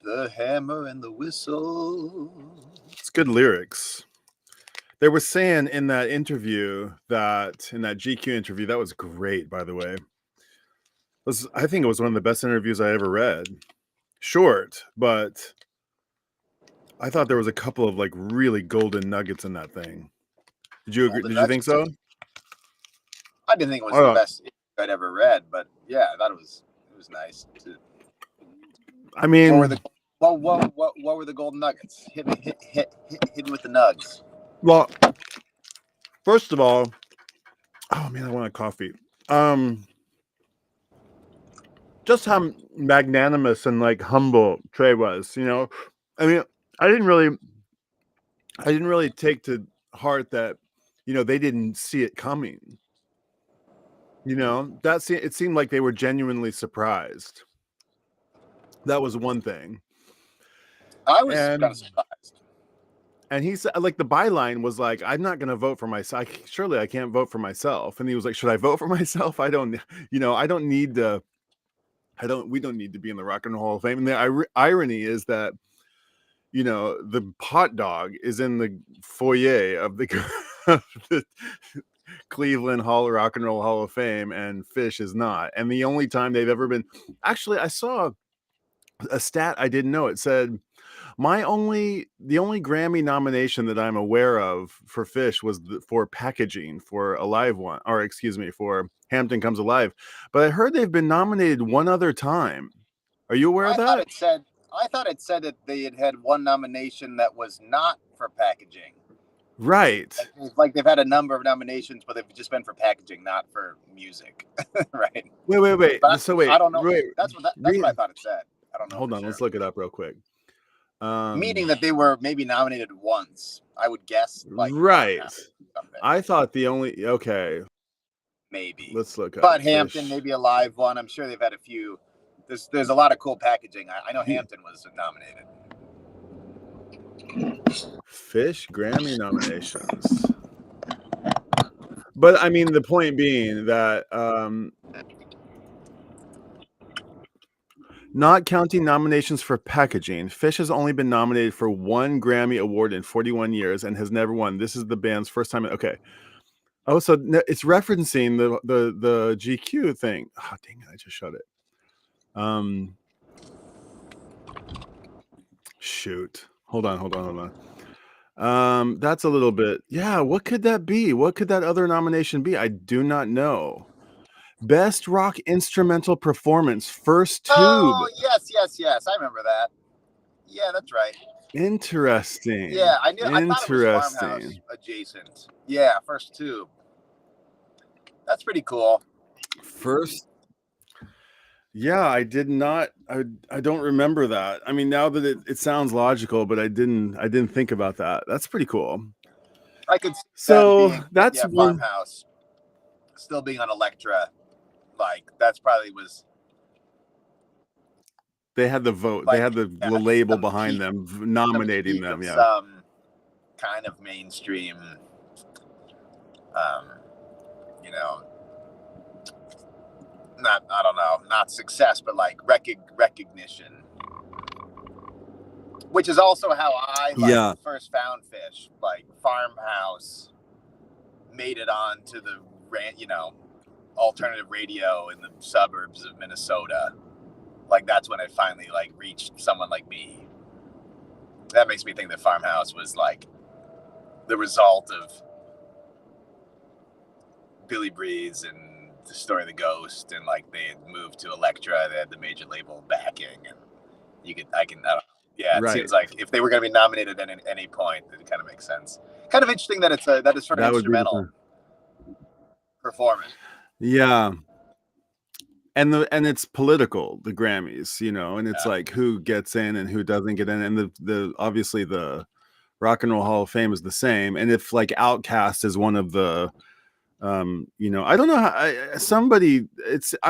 the hammer and the whistle. It's good lyrics. They were saying in that interview in that GQ interview, that was great, by the way. I think it was one of the best interviews I ever read. Short, but I thought there was a couple of like really golden nuggets in that thing. Did you agree? Did you think so? I didn't think it was the best I'd ever read, but yeah, I thought it was nice. I mean, what were the golden nuggets? Hit with the nugs. Well, first of all, oh man, I want a coffee. Just how magnanimous and like humble Trey was, you know. I mean, I didn't really take to heart that, you know, they didn't see it coming. You know, it seemed like they were genuinely surprised. That was one thing. I was kind of surprised. And he said, like, the byline was like, I'm not going to vote for myself. Surely I can't vote for myself. And he was like, should I vote for myself? We don't need to be in the Rock and Roll Hall of Fame. And the irony is that, you know, the hot dog is in the foyer of the Cleveland Rock and Roll Hall of Fame, and Phish is not. And the only time they've ever been, actually, I saw a stat I didn't know. It said the only Grammy nomination that I'm aware of for Phish was for packaging for a live one, or excuse me, for Hampton Comes Alive. But I heard they've been nominated one other time. Are you aware of that? I thought it said that they had one nomination that was not for packaging. Right. Like they've had a number of nominations, but they've just been for packaging, not for music. Right. Wait. So wait. I don't know. That's what I thought it said. I don't know. Hold on. Let's look it up real quick. Meaning that they were maybe nominated once, I would guess. Right. I thought okay. Maybe. Let's look up. But Hampton, maybe a live one. I'm sure they've had a few. There's a lot of cool packaging. I know Hampton was nominated. Phish Grammy nominations. But I mean, the point being that not counting nominations for packaging, Phish has only been nominated for one Grammy Award in 41 years and has never won. This is the band's first time. Okay. Oh, so it's referencing the GQ thing. Oh, dang it! I just shut it. Shoot. Hold on. That's a little bit. Yeah. What could that be? What could that other nomination be? I do not know. Best Rock Instrumental Performance, First Tube. Oh, yes. I remember that. Yeah, that's right. Interesting. Yeah, I knew. I thought it was Farmhouse adjacent. Yeah, First Tube. That's pretty cool. First. Yeah, I did not. I don't remember that. I mean, now that it sounds logical, but I didn't think about that. That's pretty cool. I could. That's one. Farmhouse still being on Elektra. Like that's probably was. They had the vote. They had the label behind them nominating them. Yeah. Some kind of mainstream. You know. I don't know, not success, but like recognition, which is also how I first found Phish. Like Farmhouse made it on to the alternative radio in the suburbs of Minnesota. Like that's when it finally like reached someone like me. That makes me think that Farmhouse was like the result of Billy Breeze and the Story of the Ghost, and like they had moved to Elektra. They had the major label backing, and it seems like if they were going to be nominated at any point, it kind of makes sense. Kind of interesting that it's sort of instrumental performance. Yeah, and it's political, the Grammys, you know, and it's like who gets in and who doesn't get in, and the obviously the Rock and Roll Hall of Fame is the same, and if like Outkast is one of the you know, I don't know how I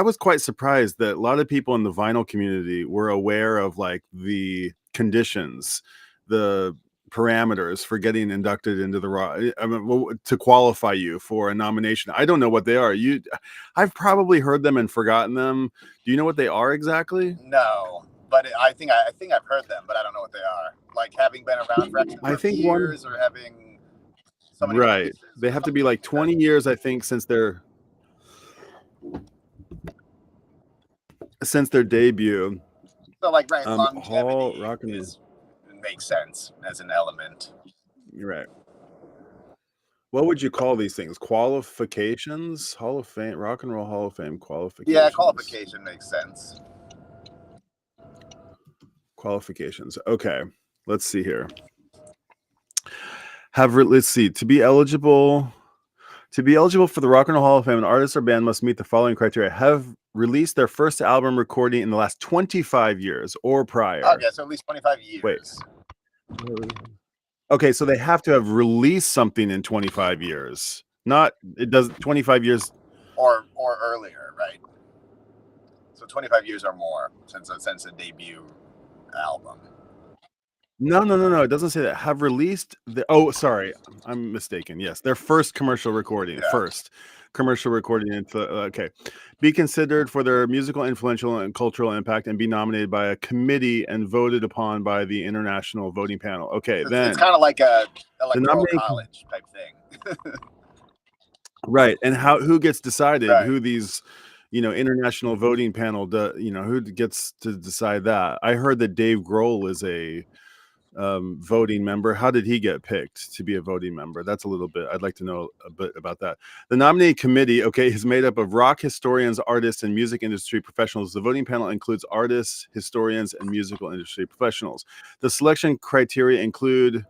was quite surprised that a lot of people in the vinyl community were aware of like the conditions, the parameters for getting inducted into the rock, to qualify you for a nomination. I don't know what they are. I've probably heard them and forgotten them. Do you know what they are exactly? No, but I think I've heard them, but I don't know what they are. Like having been around for X I number of think years, or having so many right. releases. They have to be like 20 years, I think, since their debut. So like, right, Hall longevity rock and makes sense as an element. right. What would you call these things? Qualifications? Hall of Fame, Rock and Roll Hall of Fame qualifications. Yeah, qualification makes sense. Qualifications. Okay, let's see here. Let's see. To be eligible for the Rock and Roll Hall of Fame, an artist or band must meet the following criteria: have released their first album recording in the last 25 years or prior. Okay, so at least 25 years. Wait. Okay, so they have to have released something in 25 years. Not it does 25 years or earlier, right? So 25 years or more since a debut album. No. It doesn't say that. Have released sorry, I'm mistaken. Yes, their first commercial recording. Yeah. First commercial recording. Okay, be considered for their musical, influential, and cultural impact, and be nominated by a committee and voted upon by the international voting panel. Okay, then it's kind of like a electoral college type thing. Right, and who gets decided? Right. Who these, international voting panel who gets to decide that? I heard that Dave Grohl is a voting member. How did he get picked to be a voting member? That's a little bit, I'd like to know a bit about that. The nominating committee, is made up of rock historians, artists, and music industry professionals. The voting panel includes artists, historians, and musical industry professionals. The selection criteria include,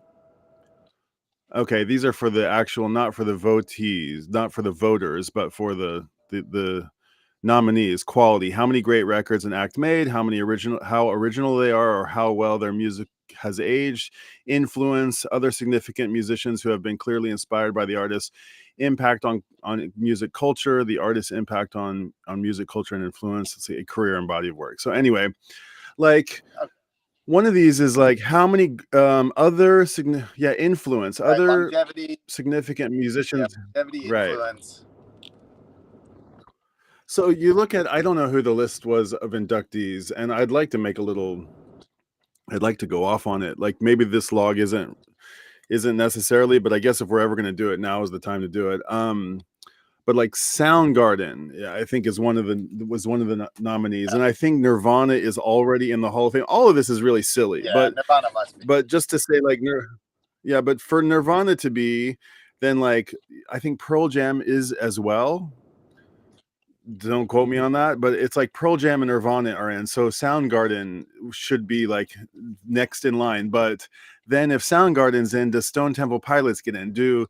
these are for the actual, not for the votees, not for the voters, but for the nominees. Quality: how many great records an act made, how original they are, or how well their music has aged. Influence: other significant musicians who have been clearly inspired by the artist. Impact on music culture: the artist's impact on music culture and influence. Let's see, a career and body of work. So anyway, one of these is like how many other influence, right, other longevity, significant musicians, longevity, right? Influence. So you look at, I don't know who the list was of inductees, and I'd like to go off on it. Like maybe this log isn't necessarily, but I guess if we're ever going to do it, now is the time to do it. But like Soundgarden, I think was one of the nominees, and I think Nirvana is already in the Hall of Fame. All of this is really silly, but Nirvana must be. But just to say, like, but for Nirvana to be, then like I think Pearl Jam is as well. Don't quote me on that, but it's like Pearl Jam and Nirvana are in, so Soundgarden should be like next in line. But then if Soundgarden's in, does Stone Temple Pilots get in? Do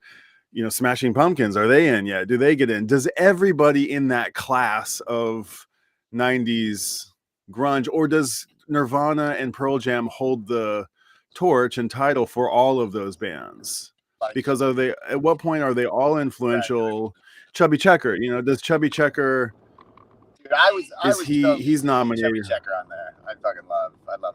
Smashing Pumpkins, are they in yet? Do they get in? Does everybody in that class of 90s grunge, or does Nirvana and Pearl Jam hold the torch and title for all of those bands? Because at what point are they all influential? Right. Chubby Checker, does Chubby Checker? Dude, he's nominated. Chubby Checker on there. I fucking love. I love.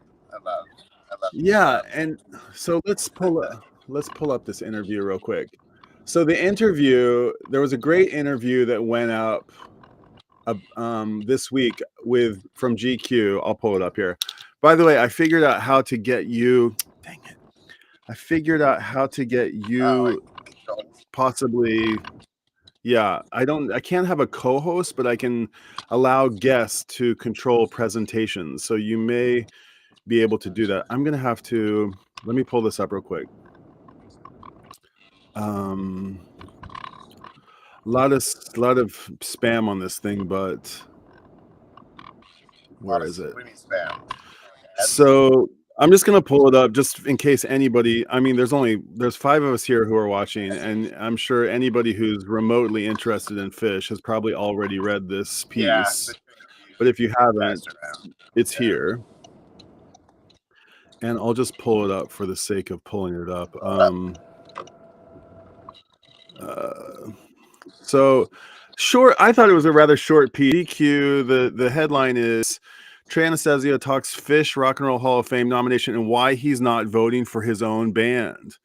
Yeah, and so let's pull up this interview real quick. So the interview, there was a great interview that went up this week from GQ. I'll pull it up here. By the way, I figured out how to get you. Dang it! I figured out how to get you possibly. Yeah, I can't have a co-host, but I can allow guests to control presentations. So you may be able to do that. I'm gonna have to. Let me pull this up real quick. A lot of spam on this thing, but where is it? What do you mean spam? So I'm just gonna pull it up just in case anybody. I mean, there's 5 of us here who are watching, and I'm sure anybody who's remotely interested in Phish has probably already read this piece. Yeah, but if you haven't, it's here. And I'll just pull it up for the sake of pulling it up. So short. I thought it was a rather short PQ. The headline is Trey Anastasio talks Phish Rock and Roll Hall of Fame nomination and why he's not voting for his own band.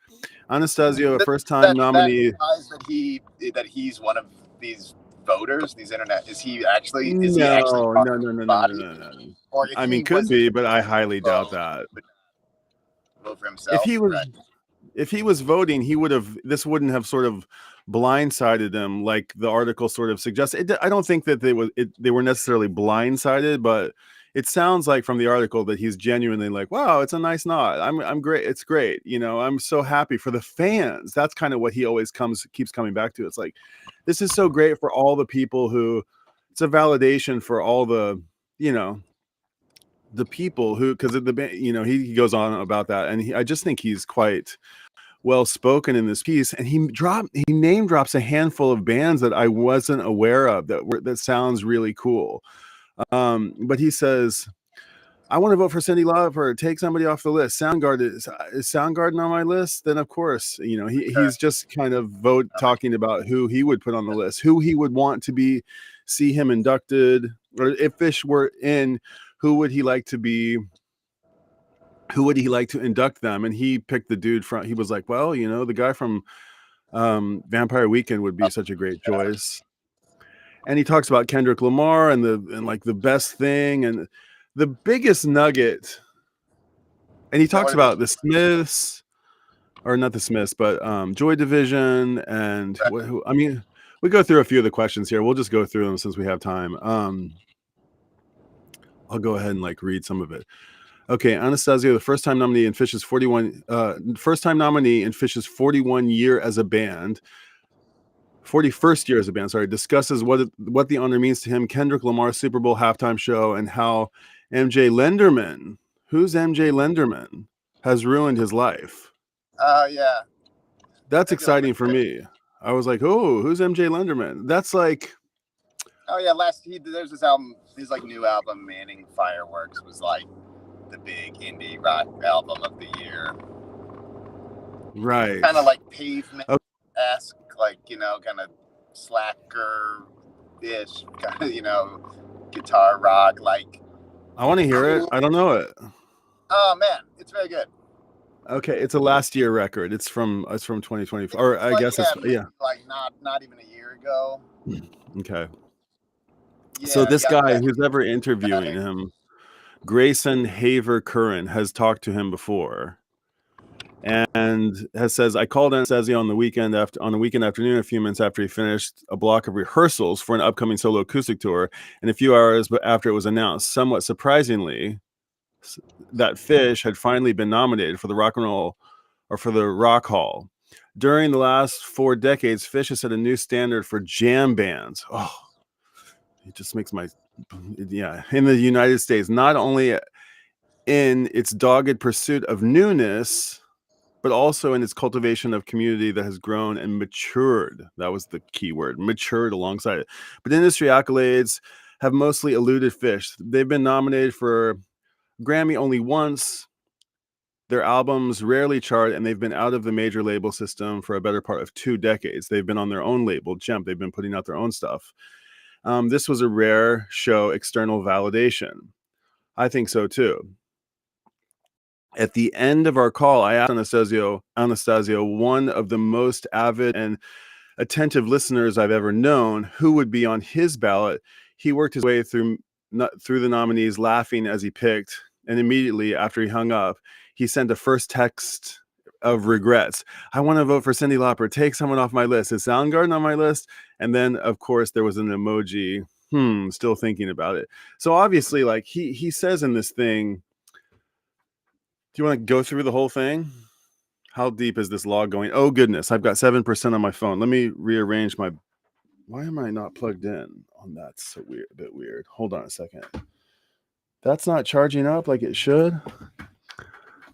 Anastasio, a first-time nominee. That he's one of these voters, these internet? Is he actually No. Or if I he mean, could was be, but I highly doubt that. vote for If himself? he was Right. if he was voting, he would have. This wouldn't have sort of blindsided him like the article sort of suggests. I don't think that they were necessarily blindsided, but it sounds like from the article that he's genuinely like, wow, it's a nice nod. I'm great. It's great. You know, I'm so happy for the fans. That's kind of what he always keeps coming back to. It's like, this is so great for all the people who, it's a validation for all the, you know, the people who, because you know, he goes on about that, and I just think he's quite well spoken in this piece, and he name drops a handful of bands that I wasn't aware of that sounds really cool. But he says, I want to vote for Cyndi Lauper. Take somebody off the list. Soundgarden is Soundgarden on my list? Then of course, you know, he's just kind of talking about who he would put on the list, who he would want to see him inducted, or if Phish were in, who would he like to be? Who would he like to induct them? And he picked the dude he was like, well, you know, the guy from Vampire Weekend would be such a great choice. And he talks about Kendrick Lamar and like the best thing and the biggest nugget. And he talks about the Smiths, or not the Smiths, but Joy Division. And I mean, we go through a few of the questions here. We'll just go through them since we have time. I'll go ahead and like read some of it. Okay, Anastasia, the first time nominee in Phish's 41 year as a band, 41st year as a band, sorry, discusses what the honor means to him, Kendrick Lamar's Super Bowl halftime show, and how MJ Lenderman, who's MJ Lenderman, has ruined his life. Yeah. That's exciting for me. I was like, oh, who's MJ Lenderman? That's like, oh yeah, there's this album, his like new album, Manning Fireworks, was like the big indie rock album of the year. Right. Kind of like Pavement-esque, like, you know, kind of slacker-ish, kind of, you know, guitar rock, like. I want to hear it. I don't know it. Oh man, it's very good. Okay, it's a last year record. It's from 2024, or I guess it's like not even a year ago. Okay. Yeah, so this guy who's ever interviewing him, Grayson Haver Curran, has talked to him before, and says, I called Anastasia on a weekend afternoon, a few minutes after he finished a block of rehearsals for an upcoming solo acoustic tour, and a few hours after it was announced, somewhat surprisingly, that Phish had finally been nominated for the Rock Hall. During the last 4 decades, Phish has set a new standard for jam bands. Oh, it just makes in the United States, not only in its dogged pursuit of newness, but also in its cultivation of community that has grown and matured. That was the key word, matured alongside it. But industry accolades have mostly eluded Phish. They've been nominated for Grammy only once. Their albums rarely chart, and they've been out of the major label system for a better part of 2 decades. They've been on their own label, Jump. They've been putting out their own stuff. This was a rare show external validation. I think so too. At the end of our call, I asked Anastasia, one of the most avid and attentive listeners I've ever known, who would be on his ballot. He worked his way through the nominees, laughing as he picked, and immediately after he hung up, he sent a first text of regrets. I want to vote for Cyndi Lauper. Take someone off my list. Is Soundgarden on my list? And then, of course, there was an emoji. Still thinking about it. So obviously, like he says in this thing. Do you want to go through the whole thing? How deep is this log going? Oh goodness, I've got 7% on my phone. Let me rearrange my. Why am I not plugged in? Oh, that's so weird. A bit weird. Hold on a second. That's not charging up like it should.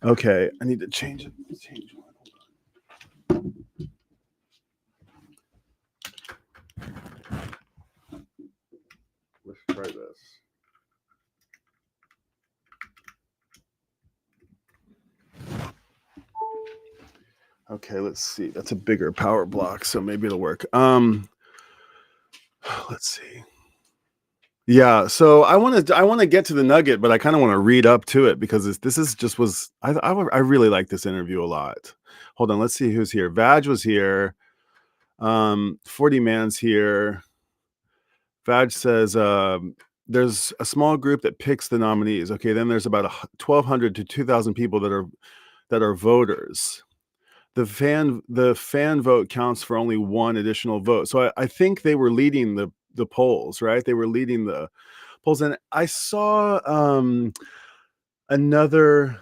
Okay, I need to change it. Change one. Let's try this. Okay, let's see. That's a bigger power block, so maybe it'll work. Let's see. Yeah, so I want to get to the nugget, but I kind of want to read up to it because I really like this interview a lot. Hold on, let's see who's here. Vaj was here. 40 Man's here. Vaj says there's a small group that picks the nominees. Okay, then there's about 1,200 to 2,000 people that are voters. The fan vote counts for only one additional vote. So I think they were leading the polls, right? They were leading the polls, and I saw another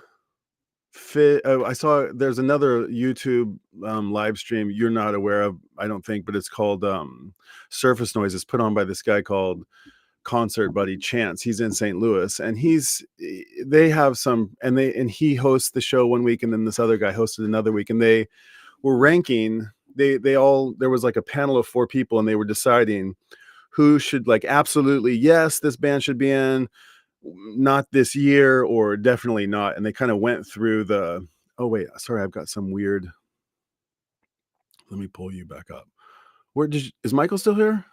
I saw there's another YouTube live stream you're not aware of, I don't think, but it's called Surface Noise. It's put on by this guy called Concert Buddy Chance. He's in St. Louis, and they have some, and he hosts the show one week, and then this other guy hosted another week, and they were ranking. They all, there was like a panel of 4 people, and they were deciding who should, like, absolutely yes, this band should be in, not this year, or definitely not. And they kind of went through the, oh wait, sorry, I've got some weird, let me pull you back up. Is Michael still here?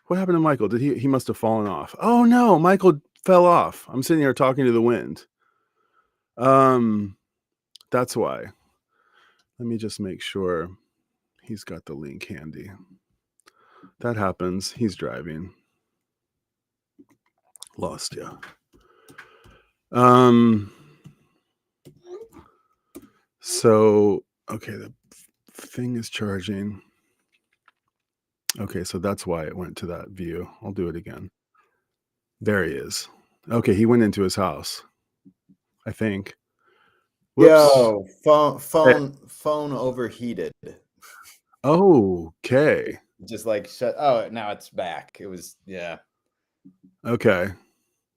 What happened to Michael? He must have fallen off. Oh no, Michael fell off. I'm sitting here talking to the wind. That's why. Let me just make sure he's got the link handy. That happens. He's driving. Lost you. So, okay, the thing is charging. Okay, so that's why it went to that view. I'll do it again. There he is. Okay, he went into his house, I think. Whoops. Yo, phone overheated. Okay. Just like shut. Oh, now it's back. It was, yeah. Okay.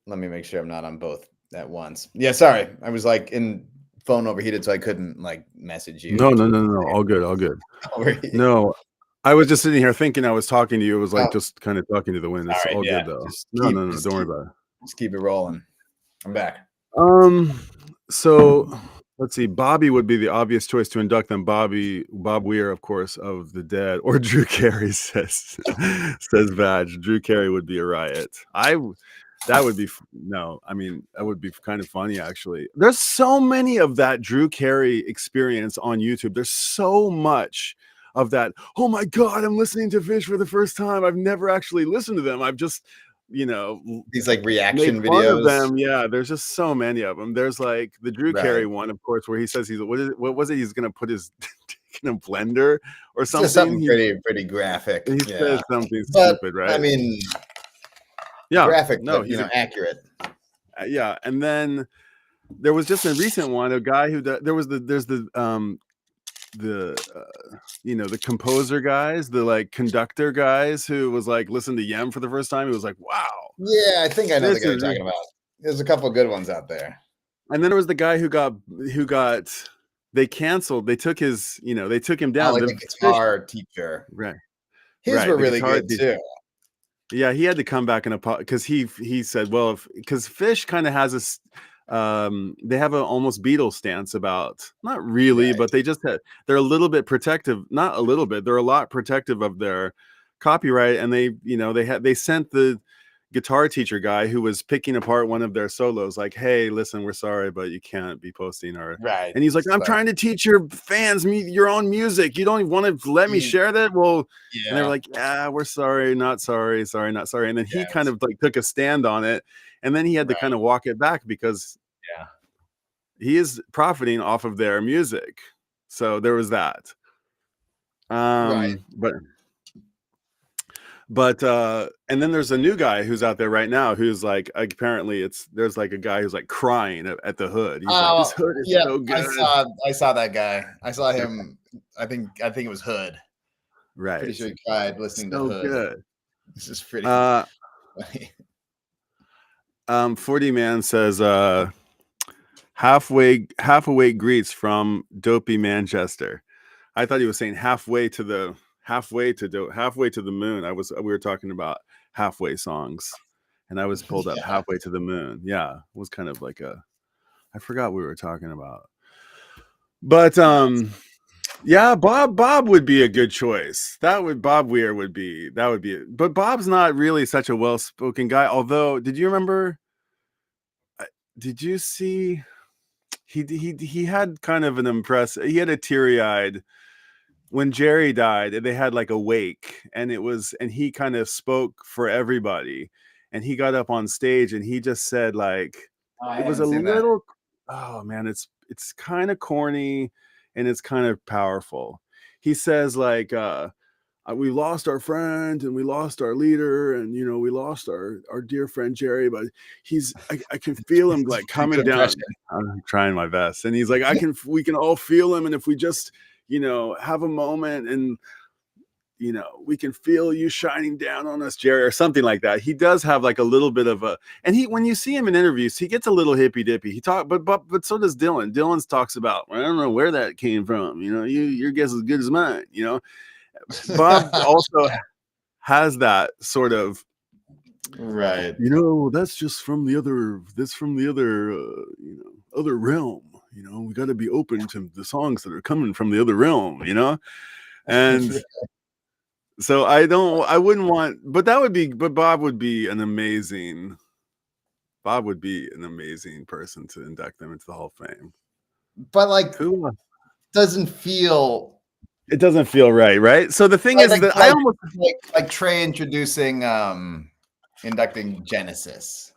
Let me make sure I'm not on both at once. Yeah, sorry. I was like in phone overheated, so I couldn't like message you. No. All good. No, I was just sitting here thinking I was talking to you. It was like just kind of talking to the wind. It's all good though. No, don't worry about it. Just keep it rolling. I'm back. So let's see. Bobby would be the obvious choice to induct them. Bob Weir, of course, of the Dead, or Drew Carey, says Vaj. Drew Carey would be a riot. That would be that would be kind of funny, actually. There's so many of that Drew Carey experience on YouTube. There's so much of that. Oh my God, I'm listening to Phish for the first time. I've never actually listened to them. I've just, these like reaction videos of them. Yeah, there's just so many of them. There's like the Drew Carey one, of course, where he says what was it? He's gonna put his dick in a blender or something. Just something pretty graphic. He says something stupid, right? I mean, yeah, graphic, but, accurate. Yeah, and then there was just a recent one, a guy who there's the composer guys, the like conductor guys, who was like, listen to Yem for the first time. He was like, wow. Yeah, I think I know the guy you're talking about. There's a couple of good ones out there. And then there was the guy who got they canceled. They took his, they took him down. Like the guitar teacher. Right. His were really good too. Yeah, he had to come back and because he said, well, because Phish kind of has this, they have an almost Beatles stance about, not really, but they're a little bit protective, not a little bit, they're a lot protective of their copyright, and they sent the guitar teacher guy who was picking apart one of their solos, like, hey, listen, we're sorry, but you can't be posting our and he's like, I'm trying to teach your fans your own music, you don't want to let me share that? Well, and they were like, yeah, we're sorry, not sorry, not sorry. And then he kind of like took a stand on it, and then he had to kind of walk it back because he is profiting off of their music. So there was that. But and then there's a new guy who's out there right now who's like, apparently there's like a guy who's like crying at the hood. He's like, this hood is so good. I saw that guy. I saw him. I think it was Hood. Right. Pretty sure he cried listening to Hood. Good. This is pretty funny. 40 Man says half awake greets from Dopey Manchester. I thought he was saying halfway to the moon. We were talking about halfway songs, and I was pulled up halfway to the moon. Yeah, it was kind of like I forgot what we were talking about. But yeah, Bob would be a good choice. Bob Weir would be. But Bob's not really such a well-spoken guy. Although, did you remember? Did you see? He had kind of an he had a teary-eyed when Jerry died, they had like a wake, and he kind of spoke for everybody, and he got up on stage and he just said like, I it was haven't a seen that. little, oh man, it's kind of corny and it's kind of powerful. He says like, we lost our friend and we lost our leader, and you know, we lost our dear friend Jerry, but I can feel him like coming Good down. impression. I'm trying my best. And he's like, we can all feel him, and if we just, you know, have a moment, and you know, we can feel you shining down on us, Jerry, or something like that. He does have like a little bit of a, and when you see him in interviews, he gets a little hippy dippy. But so does Dylan. Dylan talks about, I don't know where that came from. You know, your guess is as good as mine. You know, Bob also has that sort of, Right. you know, that's just from the other, you know, other realm. You know, we got to be open to the songs that are coming from the other realm, you know? And so I wouldn't want, but Bob would be an amazing person to induct them into the Hall of Fame. But like, Who? doesn't feel. It doesn't feel right? So the thing is that I almost like Trey introducing inducting Genesis.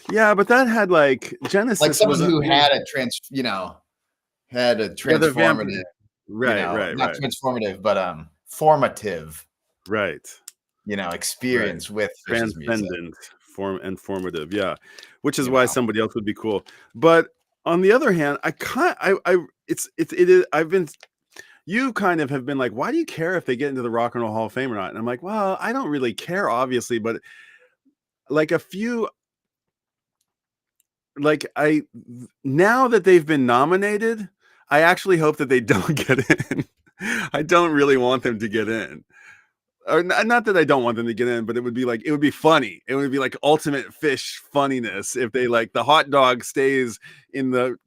Yeah, but that had like Genesis, like someone was who had a transformative, right, not transformative, but formative, right, experience with Phish's music. transcendent, formative, yeah, which is why somebody else would be cool. But on the other hand, you kind of have been like, why do you care if they get into the Rock and Roll Hall of Fame or not? And I'm like, well, I don't really care, obviously, but like now that they've been nominated, I actually hope that they don't get in. I don't really want them to get in. Or not that I don't want them to get in, but it would be funny. It would be like ultimate Phish funniness if they, like, the hot dog stays in the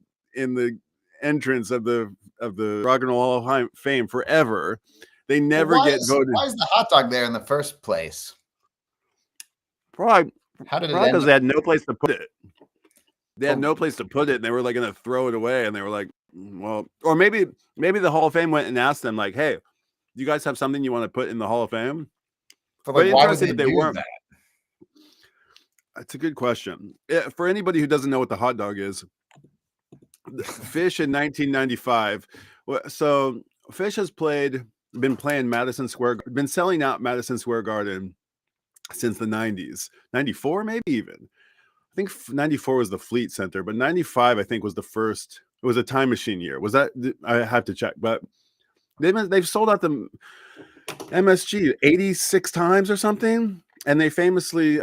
entrance of the Rock and Roll Hall of Fame forever. They never get voted. Why is the hot dog there in the first place? Probably How did it because end? they had no place to put it. They had no place to put it, and they were like going to throw it away. And they were like, well, or maybe the Hall of Fame went and asked them, like, hey, do you guys have something you want to put in the Hall of Fame? But like, why would they do that? That's a good question. For anybody who doesn't know what the hot dog is, Phish in 1995. So Phish has been playing Madison Square, been selling out Madison Square Garden since the 90s, 94 maybe even. I think 94 was the Fleet Center, but 95 I think was the first. It was a Time Machine year. Was that? I have to check, but they've sold out the MSG 86 times or something, and they famously,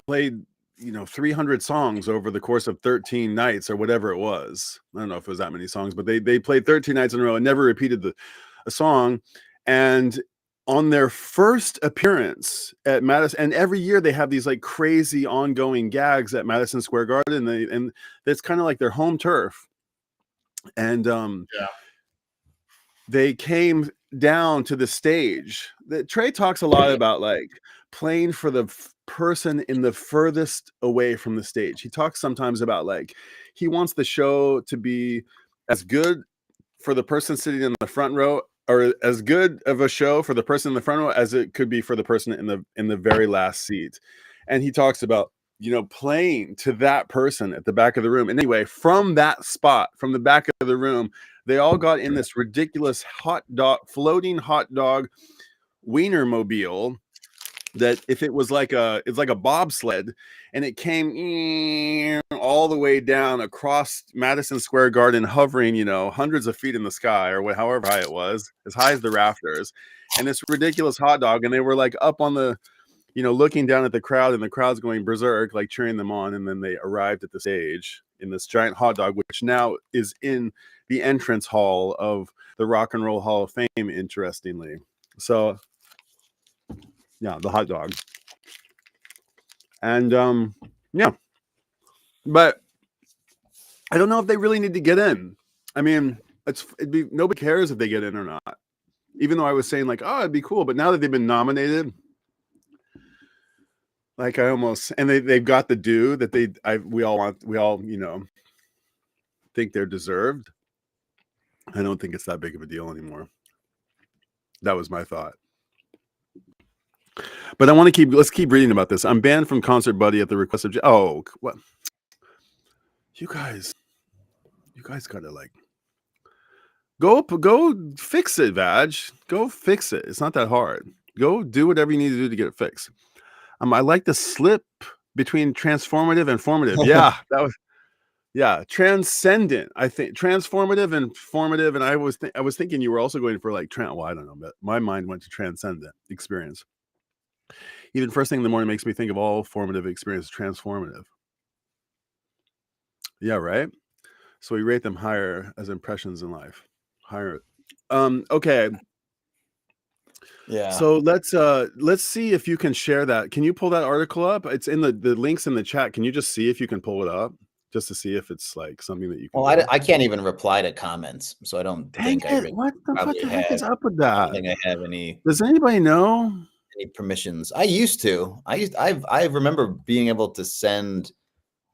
played 300 songs over the course of 13 nights or whatever it was. I don't know if it was that many songs, but they played 13 nights in a row and never repeated a song. And on their first appearance at Madison, and every year they have these like crazy ongoing gags at Madison Square Garden, and it's kind of like their home turf. And they came down to the stage. Trey talks a lot about like playing for the person in the furthest away from the stage. He talks sometimes about like he wants the show to be as good for the person sitting in the front row, or as good of a show for the person in the front row as it could be for the person in the very last seat. And he talks about, playing to that person at the back of the room. And anyway, from that spot, from the back of the room, they all got in this ridiculous floating hot dog Wienermobile that if it was it's like a bobsled, and it came all the way down across Madison Square Garden, hovering, hundreds of feet in the sky, or however high it was, as high as the rafters, and this ridiculous hot dog. And they were like up on the, looking down at the crowd, and the crowd's going berserk, like cheering them on. And then they arrived at the stage in this giant hot dog, which now is in the entrance hall of the Rock and Roll Hall of Fame, interestingly. So yeah, the hot dog. And yeah, but I don't know if they really need to get in. I mean, nobody cares if they get in or not, even though I was saying like, oh, it'd be cool. But now that they've been nominated, like and they've got the due that we all think they're deserved. I don't think it's that big of a deal anymore. That was my thought. But let's keep reading about this. I'm banned from Concert Buddy at the request of what? You guys gotta like go fix it, Vag. Go fix it. It's not that hard. Go do whatever you need to do to get it fixed. I like the slip between transformative and formative. Yeah, that was transcendent. I think transformative and formative. And I was thinking you were also going for like well, I don't know, but my mind went to transcendent experience. Even first thing in the morning makes me think of all formative experience transformative. Yeah, right. So we rate them higher as impressions in life. Higher. Okay. Yeah. So let's see if you can share that. Can you pull that article up? It's in the links in the chat. Can you just see if you can pull it up just to see if it's like something that you can? Well, I can't even reply to comments, so I don't think I really what the heck is up with I that? don't think I have any. Does anybody know any permissions? I used to. I remember being able to send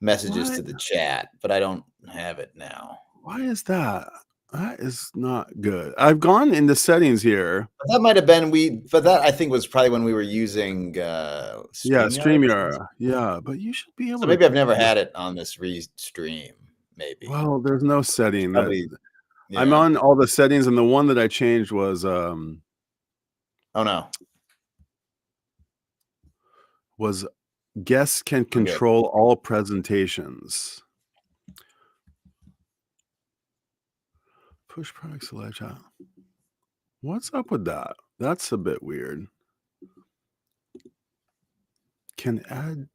messages to the chat, but I don't have it now. Why is that? That is not good. I've gone into settings here. But that might have been but that I think was probably when we were using StreamYard. Yeah, but you should be able so maybe I've never had it on this restream, maybe. Well, there's no setting. Probably, yeah. I'm on all the settings, and the one that I changed was oh no. Was guests can control all presentations. Push products to live chat. What's up with that? That's a bit weird. Can add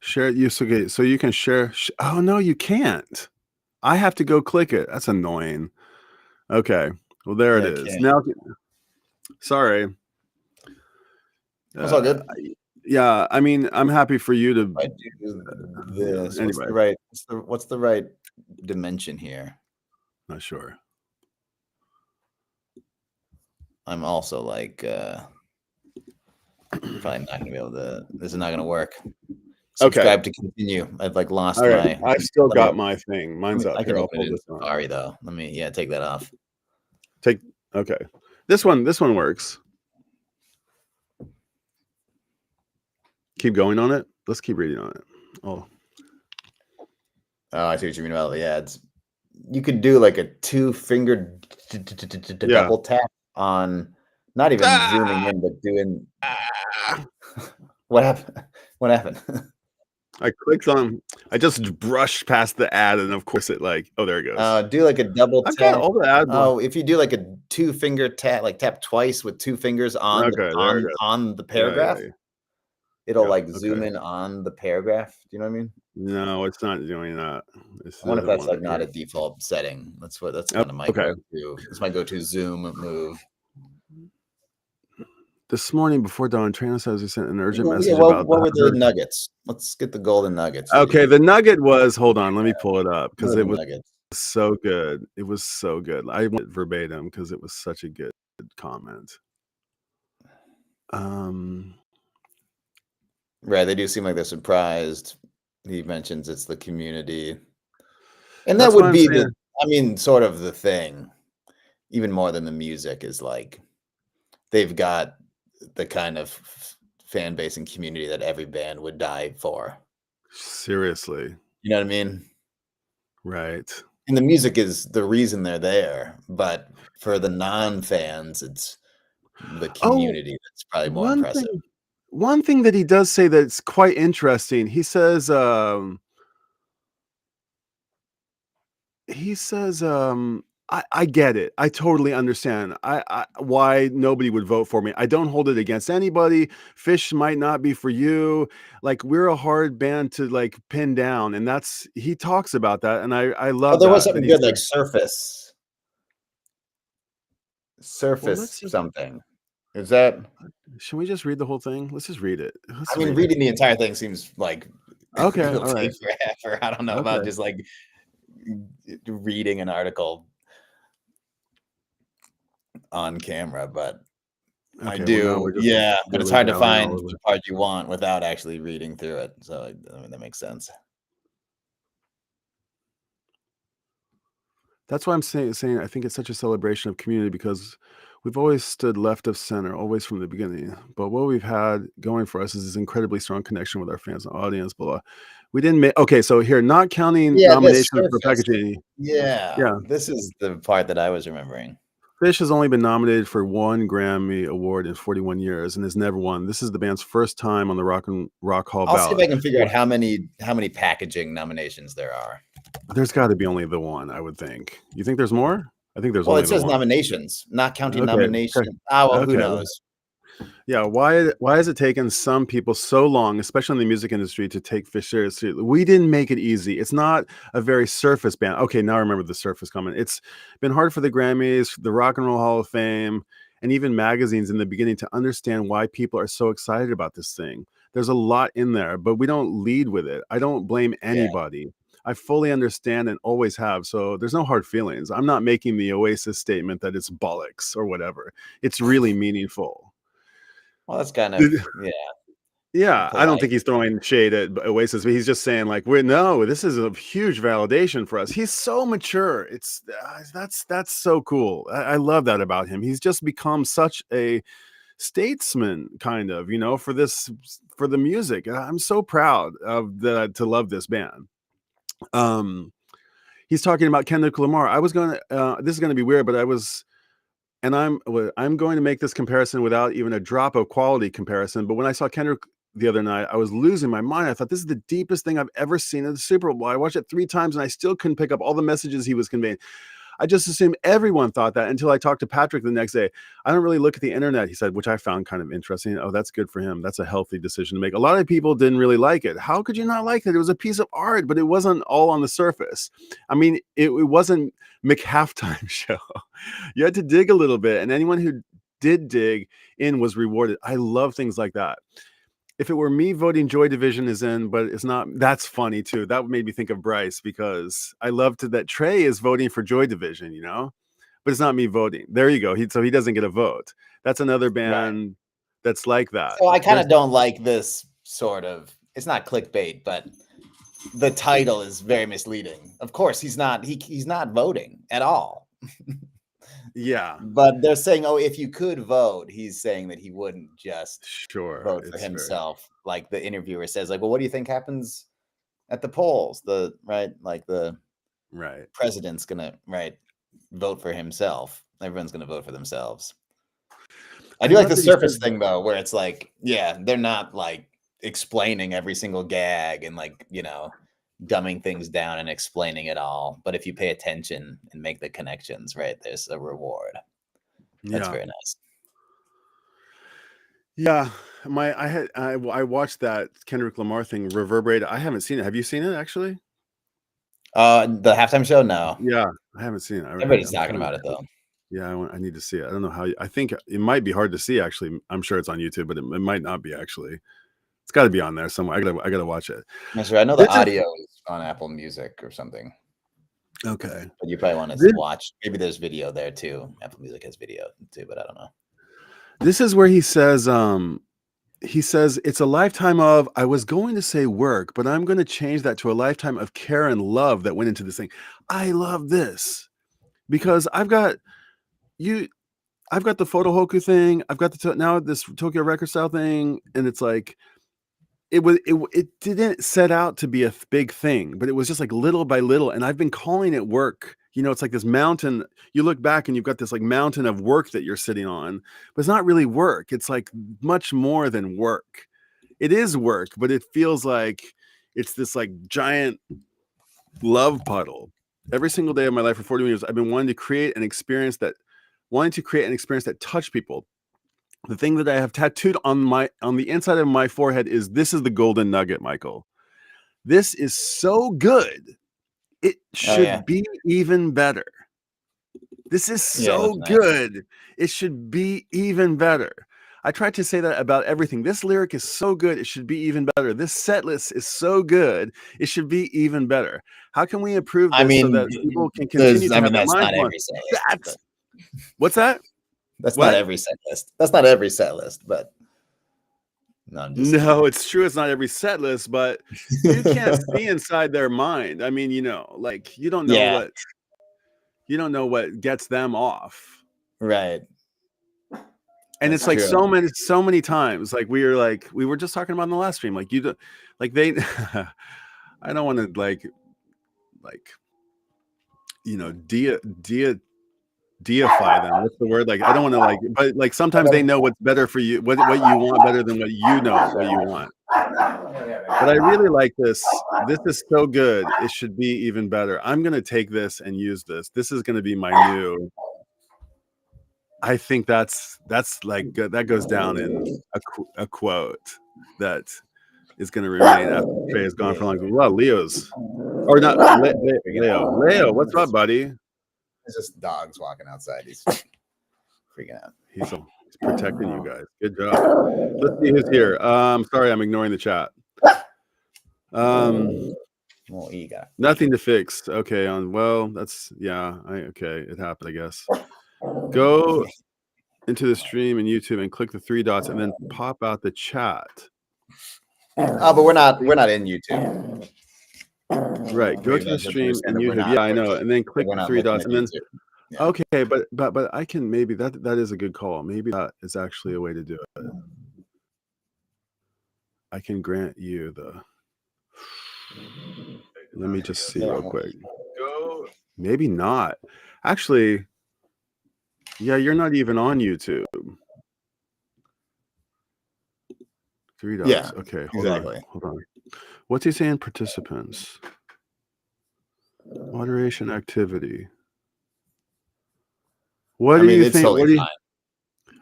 share use. Okay, so you can share. Oh no, you can't. I have to go click it. That's annoying. Okay, well there it is. Now, sorry. That's all good. Yeah, I mean, I'm happy for you to. I do this. Anyway. What's the right dimension here? Not sure. I'm also like probably not gonna be able to. This is not gonna work. Subscribe to continue. I've like lost my. I've still got my thing. Mine's up here. I'll pull this on. Sorry though. Let me take that off. Okay. This one works. Keep going on it. Let's keep reading on it. Oh, I see what you mean about the ads. You could do like a 2-finger double tap on, not even zooming in, but doing. What happened? What happened? I clicked on. I just brushed past the ad, and of course it like. Oh, there it goes. Do like a double tap. Got all the ads. Oh, if you do like a 2-finger tap, like tap twice with 2 fingers on on the paragraph. Yeah. It'll like zoom in on the paragraph. Do you know what I mean? No, it's not doing that. I wonder if that's like not a default setting. That's kind of my go-to. It's my go-to zoom move. This morning before dawn, Trina says he sent an urgent message about what were the nuggets? Let's get the golden nuggets. Okay, the nugget was, hold on, let me pull it up because it was so good. It was so good. I went verbatim because it was such a good comment. Right, they do seem like they're surprised. He mentions it's the community, and that would be sort of the thing. Even more than the music is like, they've got the kind of fan base and community that every band would die for. Seriously, you know what I mean? Right. And the music is the reason they're there, but for the non-fans, it's the community that's probably more impressive. One thing that he does say that's quite interesting, he says, I get it. I totally understand. Why nobody would vote for me. I don't hold it against anybody. Phish might not be for you. Like, we're a hard band to like pin down, and he talks about that, and I love. There was something good like Surface something. Is that? Should we just read the whole thing? Let's just read it. Reading the entire thing seems like okay. It'll all right. take forever. I don't know about just like reading an article on camera, but I do. But it's hard to find the part you want without actually reading through it. So that makes sense. That's why I'm saying I think it's such a celebration of community, because we've always stood left of center, always from the beginning. But what we've had going for us is this incredibly strong connection with our fans and audience. But we didn't make okay. So here, not counting Yeah, this nominations for surface. packaging. Yeah, Yeah, this is the part that I was remembering. Phish has only been nominated for one Grammy Award in 41 years and has never won. This is the band's first time on the Rock Hall I'll see if ballot. I can figure out how many packaging nominations there are. There's got to be only the one, I would think. You think there's more? I think there's Well, only it the says one. nominations, not counting Okay. nomination. Ah, well, who Okay. knows? Yeah, why has it taken some people so long, especially in the music industry, to take Phish seriously? We didn't make it easy. It's not a very surface band. Okay, now I remember the surface comment. It's been hard for the Grammys, the Rock and Roll Hall of Fame, and even magazines in the beginning to understand why people are so excited about this thing. There's a lot in there, but we don't lead with it. I don't blame anybody. I fully understand and always have. So there's no hard feelings. I'm not making the Oasis statement that it's bollocks or whatever. It's really meaningful. Well, that's kind of Yeah, I don't polite. think he's throwing shade at Oasis, but he's just saying like, this is a huge validation for us. He's so mature. It's that's so cool. I love that about him. He's just become such a statesman, kind of, for the music. I'm so proud of to love this band. He's talking about Kendrick Lamar. I was going to. This is going to be weird, but I'm going to make this comparison without even a drop of quality comparison. But when I saw Kendrick the other night, I was losing my mind. I thought, this is the deepest thing I've ever seen in the Super Bowl. I watched it 3 times and I still couldn't pick up all the messages he was conveying. I just assumed everyone thought that until I talked to Patrick the next day. I don't really look at the internet, he said, which I found kind of interesting. Oh, that's good for him. That's a healthy decision to make. A lot of people didn't really like it. How could you not like it? It was a piece of art, but it wasn't all on the surface. I mean, it wasn't McHalftime show. You had to dig a little bit, and anyone who did dig in was rewarded. I love things like that. If it were me voting, Joy Division is in, but it's not. That's funny too. That made me think of Bryce, because I loved that Trey is voting for Joy Division, but it's not me voting. There you go. So he doesn't get a vote. That's another band that's like that. So I kind of don't like this sort of. It's not clickbait, but the title is very misleading. Of course, he's not. He's not voting at all. Yeah, but they're saying, oh, if you could vote, he's saying that he wouldn't just vote for himself. Like the interviewer says, like, well, what do you think happens at the polls? The president's gonna vote for himself. Everyone's gonna vote for themselves. I do like the surface thing though, where it's like, yeah, they're not like explaining every single gag and like, dumbing things down and explaining it all. But if you pay attention and make the connections, there's a reward. That's very nice. Yeah, I watched that Kendrick Lamar thing reverberate. I haven't seen it. Have you seen it actually? The halftime show? No. Yeah, I haven't seen it. Everybody's talking about it though. Yeah, I need to see it. I don't know how. I think it might be hard to see actually. I'm sure it's on YouTube, but it might not be actually. It's got to be on there somewhere. I gotta watch it. I'm sure. I know the audio is on Apple Music or something. Okay, but you probably want to watch. Maybe there's video there too. Apple Music has video too, but I don't know. This is where he says, it's a lifetime of, I was going to say work, but I'm going to change that to a lifetime of care and love that went into this thing. I love this because I've got the Photo Hoku thing. I've got now this Tokyo Record Style thing. And it's like, it didn't set out to be a big thing, but it was just like little by little. And I've been calling it work. It's like this mountain. You look back and you've got this like mountain of work that you're sitting on, but it's not really work. It's like much more than work. It is work, but it feels like it's this like giant love puddle. Every single day of my life for 40 years, I've been wanting to create an experience that touched people. The thing that I have tattooed on the inside of my forehead is, this is the golden nugget, Michael. This is so good. It should be even better. This is so good. It should be even better. I tried to say that about everything. This lyric is so good. It should be even better. This set list is so good. It should be even better. How can we improve this so that people can continue to have their mind on? What's that? That's not every set list. That's not every set list, but no, it's true. It's not every set list, but you can't see inside their mind. I mean, like you don't know what. You don't know what gets them off. Right. And That's it's like true. so many times, like we were just talking about in the last stream, like you do, like they, I don't want to like, you know, deify them. What's the word? Like, I don't want to like, but like sometimes they know what's better for you, what you want better than what you know what you want. But I really like this. This is so good. It should be even better. I'm going to take this and use this. This is going to be my new. I think that's like that goes down in a quote that is going to remain after Trey is gone for a long time. Well, Leo's or not Leo. What's up, buddy? It's just dogs walking outside. He's freaking out. He's protecting you guys. Good job. Let's see who's here. Sorry, I'm ignoring the chat. Well, you got nothing to fix. Okay, well, that's okay. It happened, I guess. Go into the stream and YouTube and click the 3 dots and then pop out the chat. Oh, but we're not in YouTube. Right. Go to the stream and YouTube. Yeah, I know. And then click the 3 dots and then yeah. Okay, but I can maybe that is a good call. Maybe that is actually a way to do it. I can grant you the. Let me just see real quick. Maybe not. Actually, yeah, you're not even on YouTube. 3 dots. Yeah. Okay. Exactly. Hold on. What's he saying? Participants. Moderation activity. What do you think? Totally fine.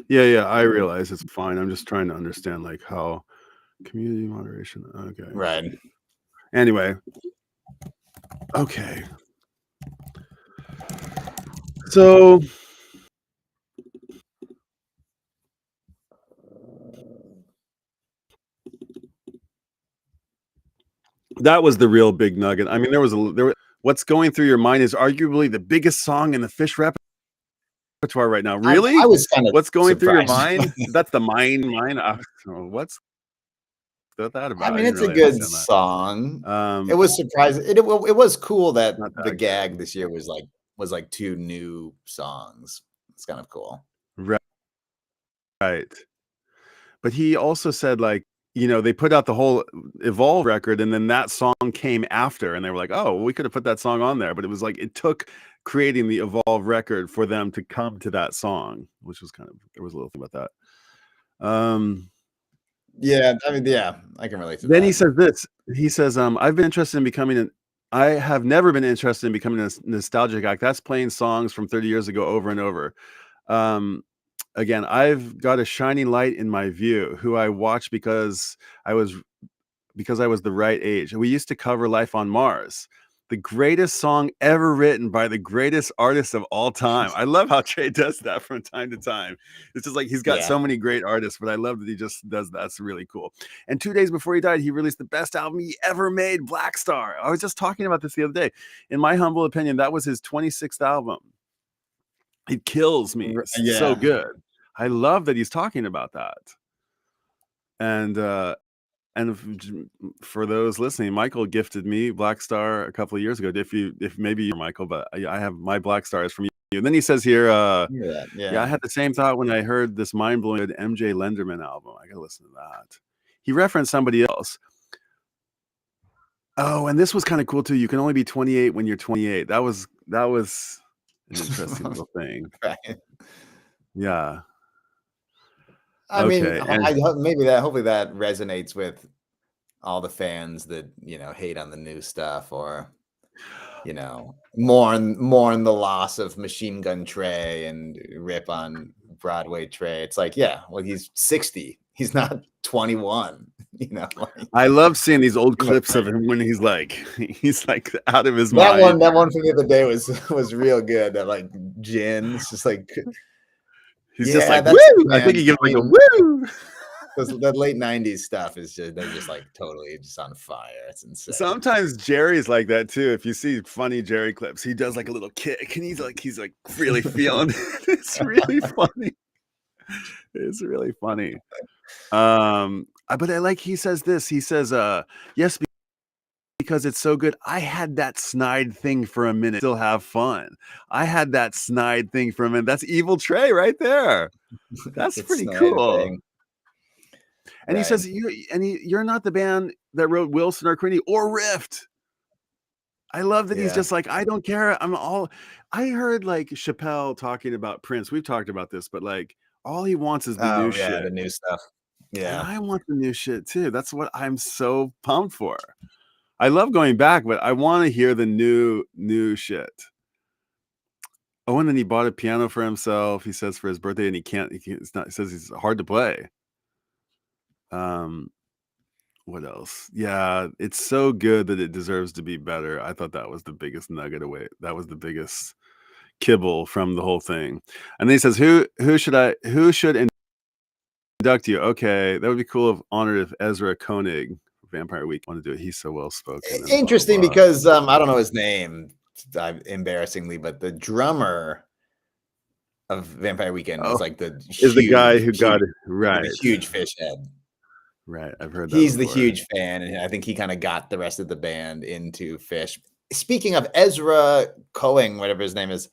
Yeah, I realize it's fine. I'm just trying to understand like how community moderation. Okay. Right. Anyway. Okay. So that was the real big nugget. I mean, what's going through your mind is arguably the biggest song in the Phish repertoire right now. Really? I was kind of what's going through your mind? That's the mind. What's that about? I mean, it's a good song. It was surprising. It was cool that the gag this year was like 2 new songs. It's kind of cool. Right. But he also said like, you know, they put out the whole Evolve record and then that song came after and they were like, oh, well, we could have put that song on there. But it was like, it took creating the Evolve record for them to come to that song, which was there was a little thing about that. Yeah, I mean, yeah, I can relate to that. Then he says this. He says, I've been interested in becoming I have never been interested in becoming a nostalgic act. That's playing songs from 30 years ago over and over. Again, I've got a shining light in my view, who I watched because I was the right age. We used to cover Life on Mars, the greatest song ever written by the greatest artist of all time. I love how Trey does that from time to time. It's just like he's got so many great artists, but I love that he just does that. That's really cool. And 2 days before he died, he released the best album he ever made, Black Star. I was just talking about this the other day. In my humble opinion, that was his 26th album. It kills me. It's so good. I love that he's talking about that. And for those listening, Michael gifted me Black Star a couple of years ago. If maybe you're Michael, but I have my Black Star is from you. And then he says here, I had the same thought when I heard this mind-blowing MJ Lenderman album. I gotta listen to that. He referenced somebody else. Oh, and this was kind of cool too. You can only be 28 when you're 28. That was an interesting little thing. Right. Yeah. I mean, hopefully that resonates with all the fans that, you know, hate on the new stuff or, you know, mourn the loss of Machine Gun Trey and rip on Broadway Trey. It's like, yeah, well, he's 60. He's not 21. You know, I love seeing these old clips of him when he's like out of his mind. That one from the other day was real good. That like gin. It's just like he's just like woo. I think he gives like a woo. The late 90s stuff is they're just like totally just on fire. It's insane. Sometimes Jerry's like that too. If you see funny Jerry clips, he does like a little kick and he's like really feeling it. It's really funny. It's really funny. But I like he says this. He says, yes, because it's so good. I had that snide thing for a minute. Still have fun. I had that snide thing for a minute. That's Evil Trey right there. That's pretty cool. Thing. And he says, you're not the band that wrote Wilson or Crinny or Rift. I love that he's just like, I don't care. I heard like Chappelle talking about Prince. We've talked about this, but like all he wants is the new shit. The new stuff. Yeah. And I want the new shit too. That's what I'm so pumped for. I love going back, but I want to hear the new shit. Oh, and then he bought a piano for himself. He says for his birthday, and he can't. It's not. He says he's hard to play. What else? Yeah, it's so good that it deserves to be better. I thought that was the biggest nugget away. That was the biggest kibble from the whole thing. And then he says, who should induct you? Okay, that would be cool if honored if Ezra Koenig, Vampire Week, want to do it. He's so well spoken. Interesting because I don't know his name, embarrassingly, but the drummer of Vampire Weekend is like the guy who got it right. The huge Phish head. Right, I've heard that. He's the huge fan, and I think he kind of got the rest of the band into Phish. Speaking of, Ezra Koenig, whatever his name is,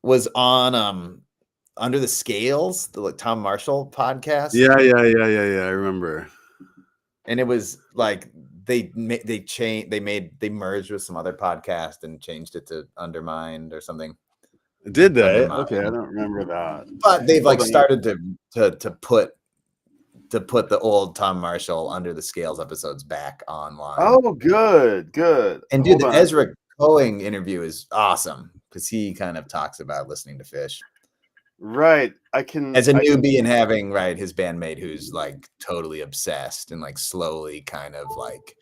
was on Under the Scales, the like Tom Marshall podcast. Yeah. I remember. And it was like they merged with some other podcast and changed it to Undermined or something. Did they? Okay, I don't remember that. But they've like started to put the old Tom Marshall Under the Scales episodes back online. Oh, good. And dude, the Ezra Koenig interview is awesome because he kind of talks about listening to Phish. Right. As a newbie and having his bandmate who's like totally obsessed and like slowly kind of like,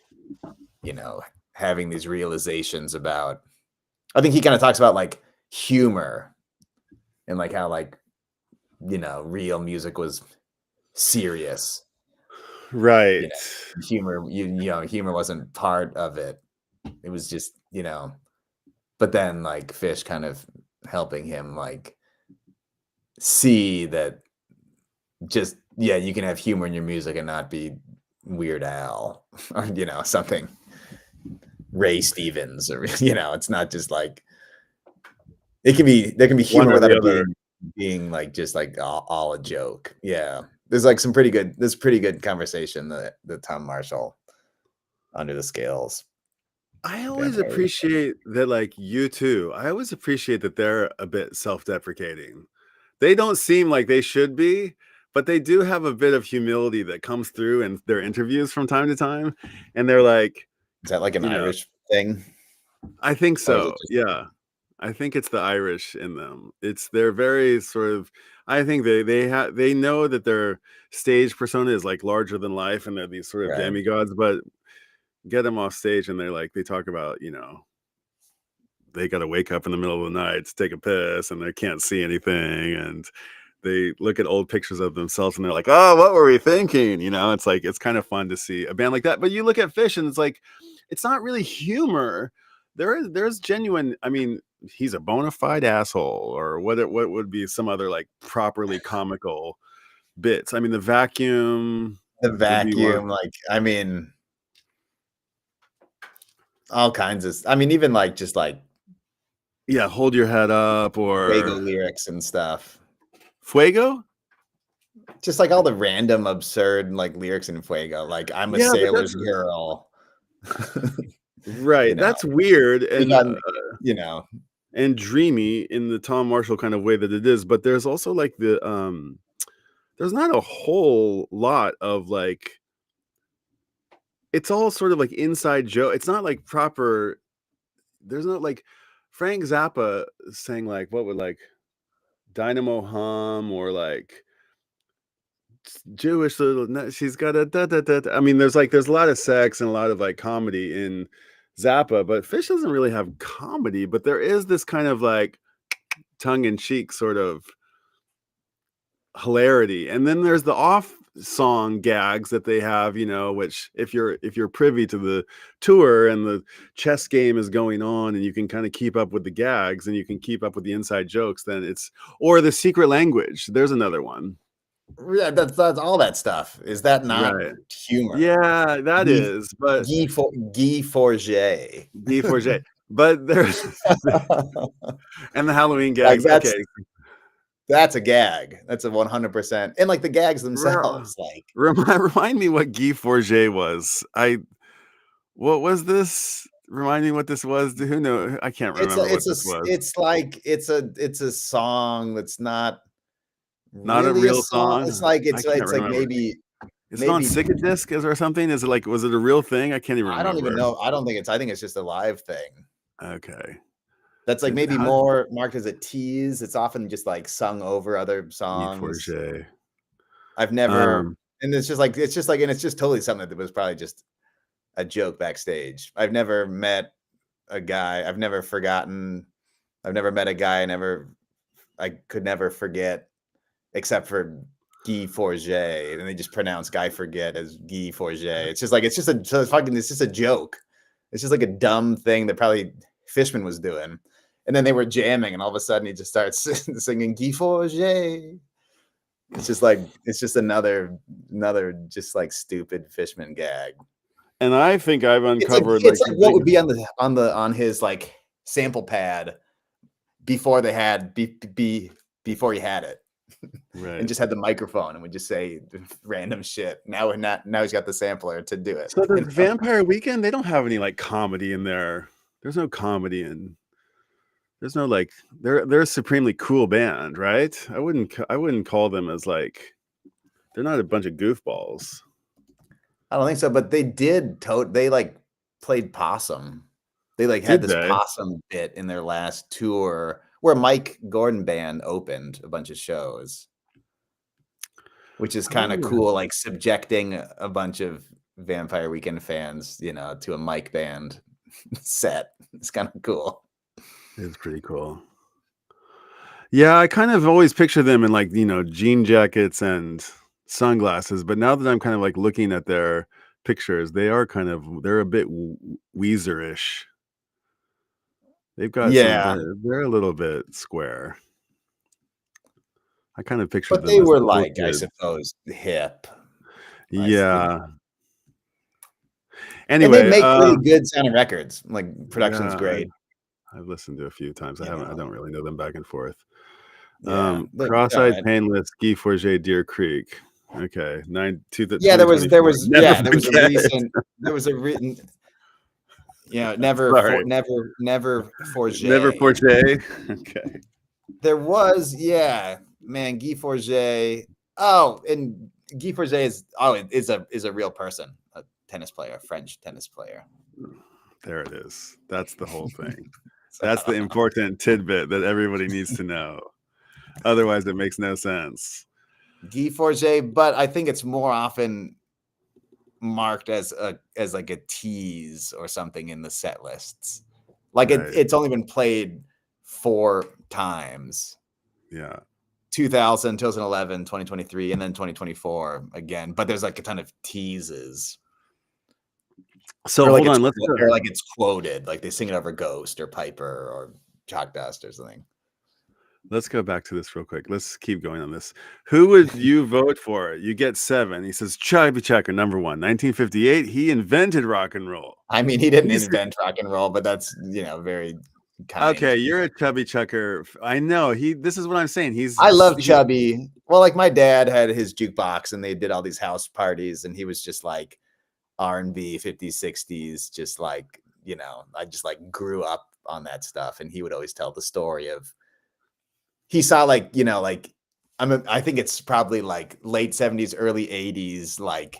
having these realizations about, I think he kind of talks about like humor and like how like, real music was serious. Right. Humor, humor wasn't part of it. It was just, but then like Phish kind of helping him like see that just, you can have humor in your music and not be Weird Al or, something Ray Stevens or, it's not just like, there can be humor without it being like, just like all a joke. Yeah. There's like pretty good conversation that Tom Marshall Under the Scales. I always appreciate that, like U2. I always appreciate that they're a bit self-deprecating. They don't seem like they should be, but they do have a bit of humility that comes through in their interviews from time to time. And they're like, is that like an Irish thing? I think so. Yeah. I think it's the Irish in them. They're very sort of, I think they know that their stage persona is like larger than life and they're these sort of demigods, but get them off stage and they talk about, they got to wake up in the middle of the night to take a piss and they can't see anything. And they look at old pictures of themselves and they're like, oh, what were we thinking? It's like, it's kind of fun to see a band like that. But you look at Phish and it's like, it's not really humor. There's genuine, I mean, he's a bona fide asshole or what would be some other like properly comical bits. I mean, the vacuum, like, I mean, all kinds of, I mean, even like, just like, hold your head up or Fuego lyrics and stuff. Fuego? Just like all the random absurd like lyrics in Fuego, like I'm a sailor's girl. Right. That's weird and and dreamy in the Tom Marshall kind of way that it is, but there's also like there's not a whole lot of like, it's all sort of like inside joke. It's not like proper, there's not like Frank Zappa saying like what would like Dynamo Hum or like Jewish little, she's got a da da da. I mean, there's a lot of sex and a lot of like comedy in Zappa, but Phish doesn't really have comedy, but there is this kind of like tongue-in-cheek sort of hilarity. And then there's the off song gags that they have, which if you're privy to the tour and the chess game is going on and you can kind of keep up with the gags and you can keep up with the inside jokes, then or the secret language. There's another one. Yeah, that's all that stuff. Is that not Right. humor? Yeah, that Guy is, but Guy Forget. Guy Forget. But there's and the Halloween Like gags. Okay. that's a gag. That's a 100%. And like the gags Re- themselves, like Remind me what Guy Forget was. What was this? Remind me what this was. Who know? I can't remember what this was. it's a song that's not Not a really a real song. song. It's like I can't it's like remember. Is it on maybe Sick Disc or something? Is it like was it a real thing? I can't even I don't even remember. know. I think it's just a live thing. Okay. That's like maybe How more marked as a tease. It's often just like sung over other Guy songs. Forget. I've never, Um, and it's just like, and it's just totally something that was probably just a joke backstage. I've never met a guy. I've never forgotten. I've never met a guy. I could never forget, except for Guy Forget, and they just pronounce Guy Forget as Guy Forget. It's just like it's just a joke. It's just like a dumb thing that probably Fishman was doing, and then they were jamming, and all of a sudden he just starts singing Guy Forget. It's just another just like stupid Fishman gag. and I think I've uncovered It's like like what would be on his like sample pad before they had before he had it. right. And just had the microphone and would just say random shit. Now he's got the sampler to do it. So the Vampire Weekend, they don't have any like comedy in there. There's no comedy in. There's no like they're a supremely cool band, right? I wouldn't call them as like they're not a bunch of goofballs. I don't think so, but they like played possum. They like had Did this they? possum bit in their last tour where Mike Gordon Band opened a bunch of shows, which is kind of cool, like subjecting a bunch of Vampire Weekend fans, to a Mike Band set. It's kind of cool. It's pretty cool. Yeah, I kind of always picture them in like, jean jackets and sunglasses, but now that I'm kind of like looking at their pictures, they're a bit Weezer-ish. They've got Yeah, they're a little bit square. I kind of pictured but them they as were cool like, I kids. suppose, hip. Yeah. And they Anyway, make really good sounding records. Like production's yeah, great. I've listened to a few times. You I know, don't really know them back and forth. yeah, all Cross-eyed, right. painless, Guy Forget, Deer Creek. Okay, 2024. Never There was a forget it. recent, there was a written, Sorry, never never Forget. Forget. Okay, There was, yeah, man, Guy Forget. Oh, and Guy Forget is a real person, a tennis player, a French tennis player. there it is. That's the whole thing. So, That's the important tidbit that everybody needs to know. Otherwise, it makes no sense. Guy Forget, but I think it's more often marked as like a tease or something in the set lists. Like Right. it's only been played 4 times. Yeah. 2000, 2011, 2023, and then 2024 again. But there's like a ton of teases. So or like hold on, let's go. or like it's quoted, like they sing it over Ghost or Piper or Chalk Dust or something. Let's go back to this real quick. Let's keep going on this. Who would you vote for? You get 7. He says Chubby Checker, number 1. 1958, he invented rock and roll. I mean, he didn't invent rock and roll, but that's very kind. Okay, you're a Chubby Checker. I know. This is what I'm saying. I love Chubby. Well, like my dad had his jukebox and they did all these house parties and he was just like R&B 50s 60s, just like, I just like grew up on that stuff. And he would always tell the story of he saw like, I think it's probably like late 70s, early 80s, like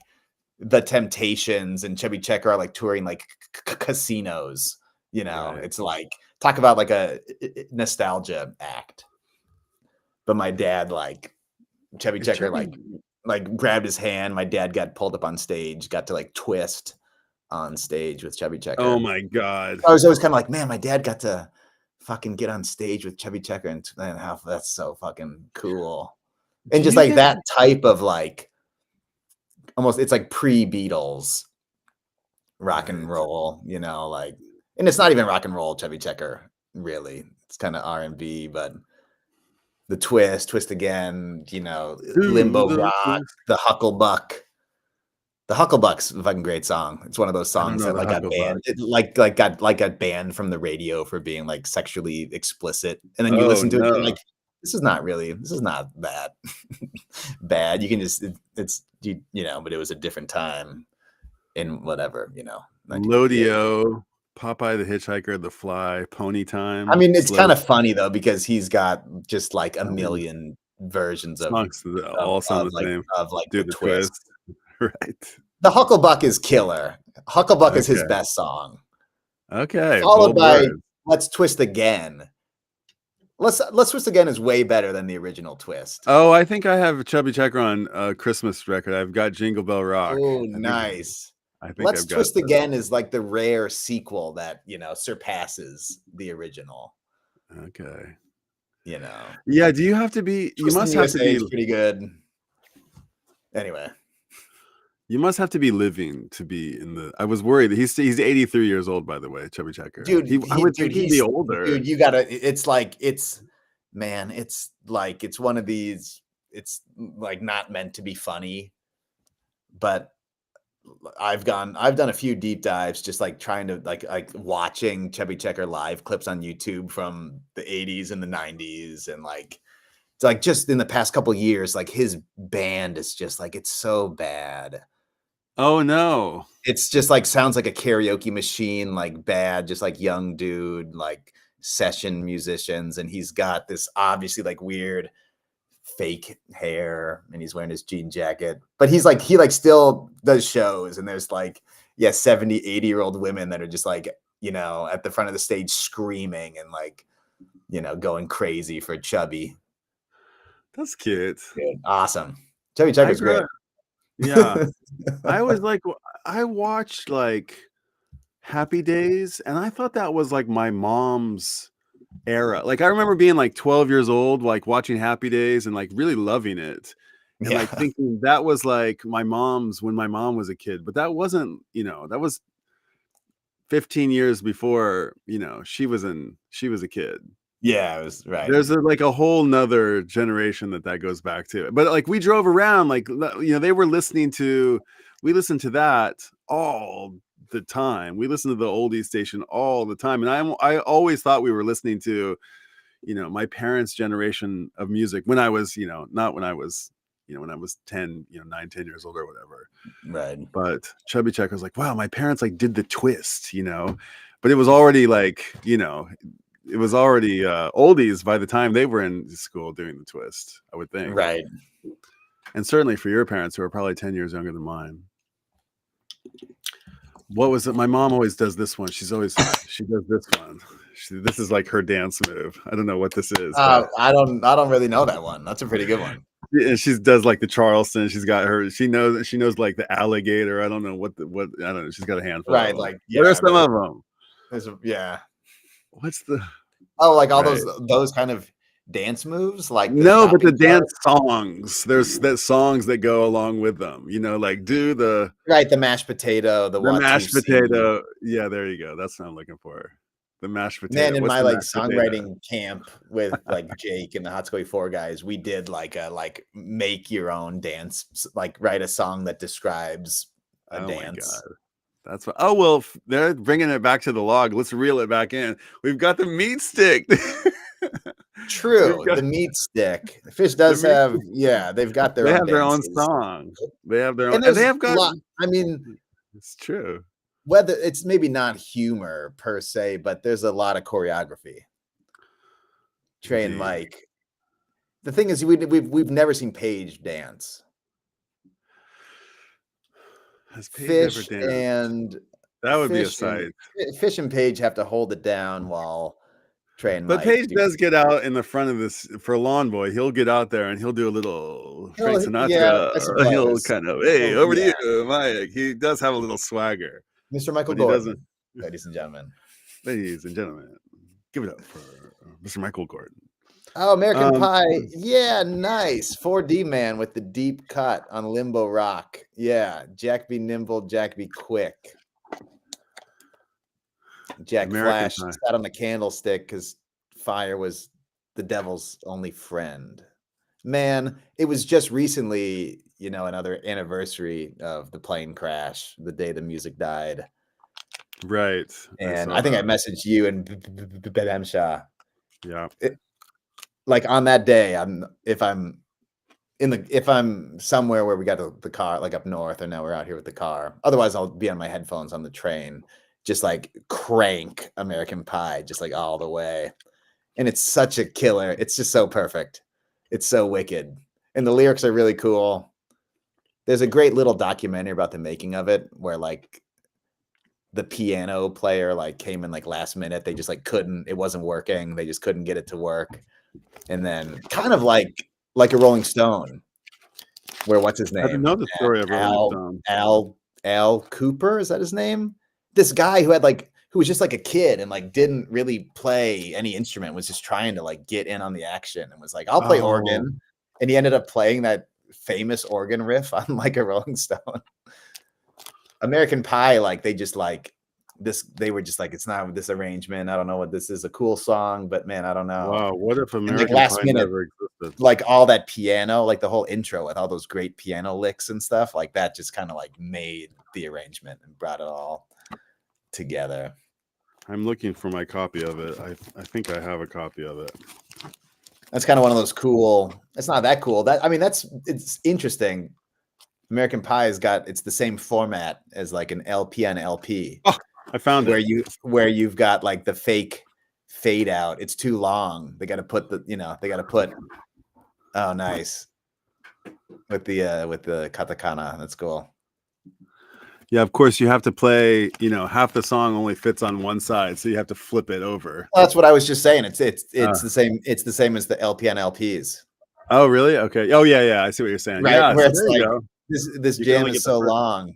the Temptations and Chubby Checker are like touring like casinos, Right. It's like talk about like a nostalgia act. But my dad, like Chubby Checker, like grabbed his hand. My dad got pulled up on stage, got to like twist on stage with Chubby Checker. Oh my God. I was always kind of like, man, my dad got to fucking get on stage with Chubby Checker and how that's so fucking cool. And just like that type of like almost it's like pre-Beatles rock and roll, like, and it's not even rock and roll Chubby Checker, really. It's kind of R&B, but the Twist Again, you know, Do Limbo the Rock, twist. the Hucklebuck. The Hucklebuck's a fucking great song. It's one of those I don't songs know that the like got banned. Hucklebuck. It got banned from the radio for being like sexually explicit. And then you Oh listen to it, you're no. like, this is not that bad. You can just it's you know, but it was a different time in whatever, you know, 1958. Lodeo, Popeye the Hitchhiker, The Fly, Pony Time. I mean, it's Slow kind of funny though because he's got just like a I mean, million versions songs that all sound the same. of like Do the the Twist. twist. Right. The Hucklebuck is killer. Hucklebuck is his Okay. best song. Okay. Followed Bold by words. Let's Twist Again. Let's Twist Again is way better than the original Twist. Oh, I think I have Chubby Checker on a Christmas record. I've got Jingle Bell Rock. Oh, nice. I think Let's I've got Twist Again is like the rare sequel that, you know, surpasses the original. Okay. You know. Yeah, do you have to be you Twist in must have to USA be is pretty good. Anyway. You must have to be living to be in the. I was worried. He's 83 years old, by the way, Chubby Checker. Dude, I would think he'd be older. Dude, you gotta. It's like it's one of these. It's like not meant to be funny, but I've done a few deep dives, just like trying to like watching Chubby Checker live clips on YouTube from the 80s and the 90s, and like it's like just in the past couple years, like his band is just like it's so bad. Oh no. It's just like sounds like a karaoke machine, like bad, just like young dude, like session musicians. And he's got this obviously like weird fake hair and he's wearing his jean jacket. But he like still does shows. And there's like, 70, 80-year-old women that are just like, you know, at the front of the stage screaming and like, you know, going crazy for Chubby. That's cute. Dude, awesome. Chubby Checker's great. Yeah. I watched like Happy Days, and I thought that was like my mom's era. Like I remember being like 12 years old, like watching Happy Days and like really loving it. And like thinking that was like my mom's when my mom was a kid, but that wasn't, you know, that was 15 years before, you know, she was a kid. Yeah, it was right. There's like a whole nother generation that goes back to. But like we drove around, like, you know, we listened to that all the time. We listened to the oldies station all the time. And I always thought we were listening to, you know, my parents' generation of music when I was, you know, not when I was, you know, when I was 10, you know, 9, 10 years old or whatever. Right. But Chubby Checker was like, wow, my parents like did the twist, you know, but it was already like, you know, it was already oldies by the time they were in school doing the twist, I would think. Right. And certainly for your parents who are probably 10 years younger than mine. What was it? My mom always does this one. She does this one. This is like her dance move. I don't know what this is. I don't really know that one. That's a pretty good one. And she does like the Charleston. She's got her. She knows like the alligator. I don't know what I don't know. She's got a handful. Right. Of them. Like yeah, what are some of them? What's the? Oh, like all those kind of dance moves, like but the dance songs. There's songs that go along with them. You know, like do the mashed potato, the mashed potato. Yeah, there you go. That's what I'm looking for. The mashed potato. Man, in my like songwriting camp with like Jake and the Hot Scoy 4 guys, we did like a make your own dance, like write a song that describes a dance. My God. That's what. Oh well, they're bringing it back to the log. Let's reel it back in. We've got the meat stick. True, the meat stick. Phish does have. Yeah, they've got their. They own have their dances. own song. They have their own. And they have got. I mean, it's true. Whether it's maybe not humor per se, but there's a lot of choreography. Trey and Mike. The thing is, we've never seen Paige dance. Has Paige Phish ever danced? And that would be a sight. Phish and Paige have to hold it down while Trey and Mike. But Paige does get out in the front of this for Lawn Boy. He'll get out there and he'll do a little Frank Sinatra. Yeah, he'll kind of over to you, Mike. He does have a little swagger. Mr. Michael Gordon, ladies and gentlemen. Ladies and gentlemen, give it up for Mr. Michael Gordon. Oh, American Pie. Yeah, nice. 4D man with the deep cut on Limbo Rock. Yeah, Jack be nimble, Jack be quick. Jack American Flash sat on the candlestick because fire was the devil's only friend. Man, it was just recently, another anniversary of the plane crash, the day the music died. Right. And I think I messaged you and Bamsha. Yeah. Like on that day, if I'm somewhere where we got the car, like up north, or now we're out here with the car. Otherwise, I'll be on my headphones on the train, just like crank American Pie, just like all the way. And it's such a killer. It's just so perfect. It's so wicked. And the lyrics are really cool. There's a great little documentary about the making of it where like the piano player like came in like last minute. They just like it wasn't working. They just couldn't get it to work. And then kind of like a Rolling Stone, where what's his name? I didn't know the story of Rolling Stone. Al Cooper, is that his name? This guy who was just like a kid and like didn't really play any instrument, was just trying to like get in on the action and was like, I'll play organ. And he ended up playing that famous organ riff on like a Rolling Stone. American Pie, like they just like this, they were just like, it's not this arrangement. I don't know what this is, a cool song, but man, I don't know. Wow, what if American like last Pie minute, never existed? Like all that piano, like the whole intro with all those great piano licks and stuff, like that just kind of like made the arrangement and brought it all together. I'm looking for my copy of it. I think I have a copy of it. That's kind of one of those cool. It's not that cool. It's interesting. American Pie it's the same format as like an LP on LP. Oh, I found it. Where you've got like the fake fade out. It's too long. They got to put oh, nice. With the katakana. That's cool. Yeah, of course you have to play, half the song only fits on one side, so you have to flip it over. Well, that's what I was just saying. It's the same. It's the same as the LP on LPs. Oh, really? Okay. Oh, yeah. I see what you're saying. Right. Yeah, where so it's like this jam is so long,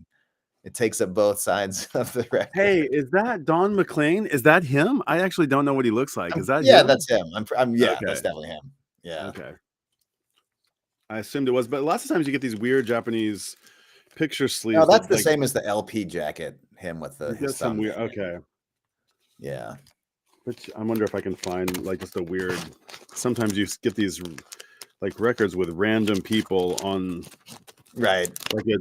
it takes up both sides of the record. Hey, is that Don McLean? Is that him? I actually don't know what he looks like. Is that him? him? That's him. That's definitely him. Yeah. Okay. I assumed it was, but lots of times you get these weird Japanese picture sleeves. No, that's the same as the LP jacket. Him with his some weird. Okay. Yeah. Which I wonder if I can find like just a weird. Sometimes you get these like records with random people on. Right.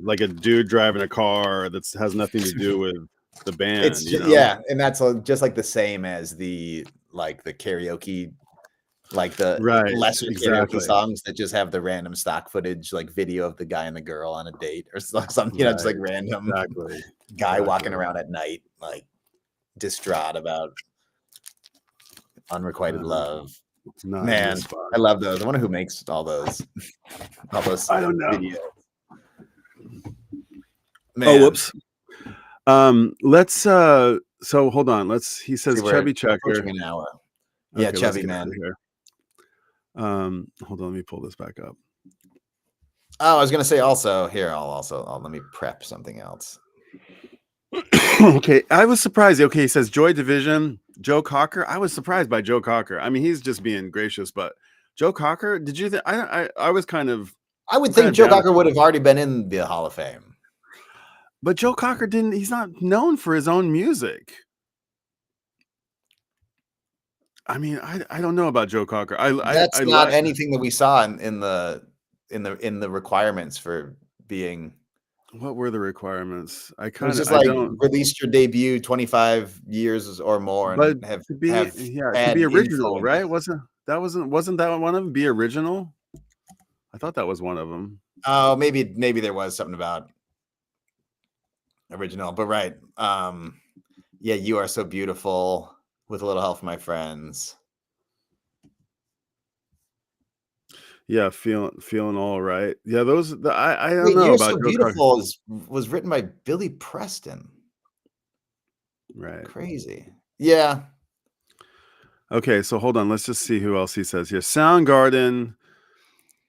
Like a dude driving a car that has nothing to do with the band. It's yeah, and that's just like the same as the karaoke, like the lesser karaoke songs that just have the random stock footage, like video of the guy and the girl on a date or something, just like random guy walking around at night, like distraught about unrequited love. Man, I love those. I wonder who makes all those. I don't know. Videos. Man. Oh, whoops. Let's so hold on. He says Chubby Checker. An hour. Yeah, okay, Chubby man. Hold on, let me pull this back up. Oh, I was gonna say also here, I'll let me prep something else. Okay, I was surprised. Okay, he says Joy Division, Joe Cocker. I was surprised by Joe Cocker. I mean, he's just being gracious, but Joe Cocker, did you think I was kind of I would think Joe Cocker would have already been in the Hall of Fame. But Joe Cocker he's not known for his own music. I mean, I don't know about Joe Cocker. That's not anything that we saw in the requirements for being. What were the requirements? Released your debut 25 years or more, and to be original, right? Wasn't that one of them? Be original? I thought that was one of them. Oh, maybe there was something about original, but right. Yeah, You Are So Beautiful, With a Little Help from My Friends. Yeah, feeling all right. Yeah, those I don't know You're about So Beautiful was written by Billy Preston. Right. Crazy. Yeah. Okay, so hold on. Let's just see who else he says here. Soundgarden.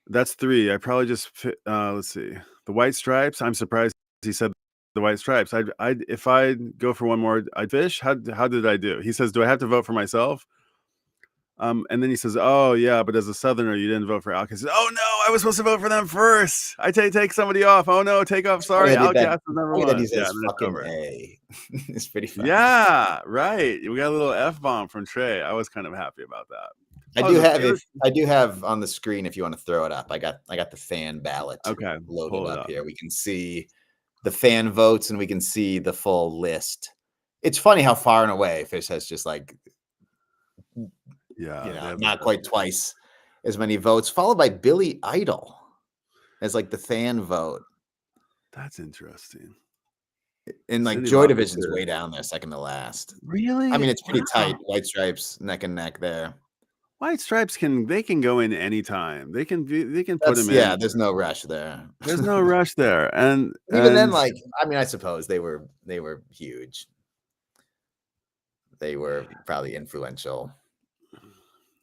That's 3. I probably just let's see. The White Stripes. I'm surprised he said the White Stripes. If I go for one more, I'd Phish. How did I do? He says, do I have to vote for myself? And then he says, oh yeah, but as a Southerner, you didn't vote for Outcast. He says, oh no, I was supposed to vote for them first. I take somebody off. Oh no, take off. Sorry, Outcast is number one. He says fucking A. It's pretty funny. Yeah, right. We got a little F-bomb from Trey. I was kind of happy about that. I do have on the screen, if you want to throw it up. I got the fan ballot loaded up here. We can see the fan votes and we can see the full list. It's funny how far and away Phish has just like, not quite twice as many votes, followed by Billy Idol as like the fan vote. That's interesting. And like Joy Division is way down there, second to last. Really? I mean, it's pretty tight. White Stripes neck and neck there. White Stripes can go in anytime. They can put them in. Yeah, there's no rush there. There's no rush there. And even then, like, I mean, I suppose they were huge. They were probably influential.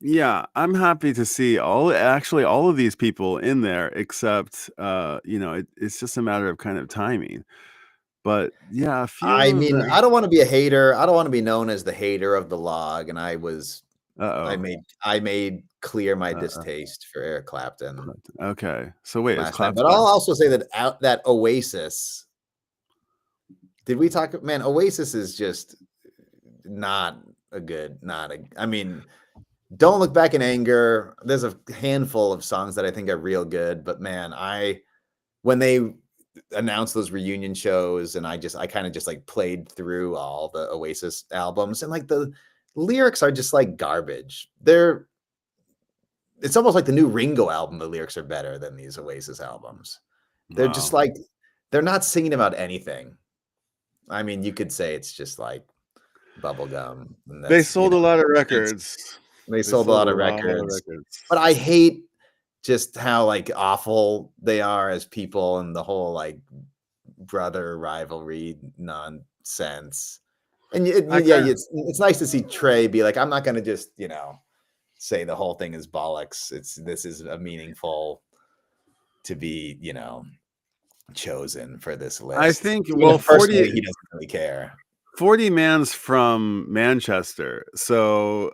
Yeah, I'm happy to see all of these people in there, except it's just a matter of kind of timing. But yeah, I mean, I don't want to be a hater. I don't want to be known as the hater of the log. And I was, I made clear my distaste for Eric Clapton. Okay, so wait, but I'll also say that Oasis. Did we talk? Man, Oasis is just I mean, Don't Look Back in Anger. There's a handful of songs that I think are real good, but man, when they announced those reunion shows and I kind of just like played through all the Oasis albums and like the lyrics are just like garbage. It's almost like the new Ringo album. The lyrics are better than these Oasis albums. They're just like, they're not singing about anything. I mean, you could say it's just like bubblegum. They sold a lot of records. They sold a lot of records. But I hate just how like awful they are as people and the whole like brother rivalry nonsense. And it's nice to see Trey be like, I'm not going to just, say the whole thing is bollocks. This is a meaningful to be, chosen for this list. I think, 40, he doesn't really care. 40 Man's from Manchester. So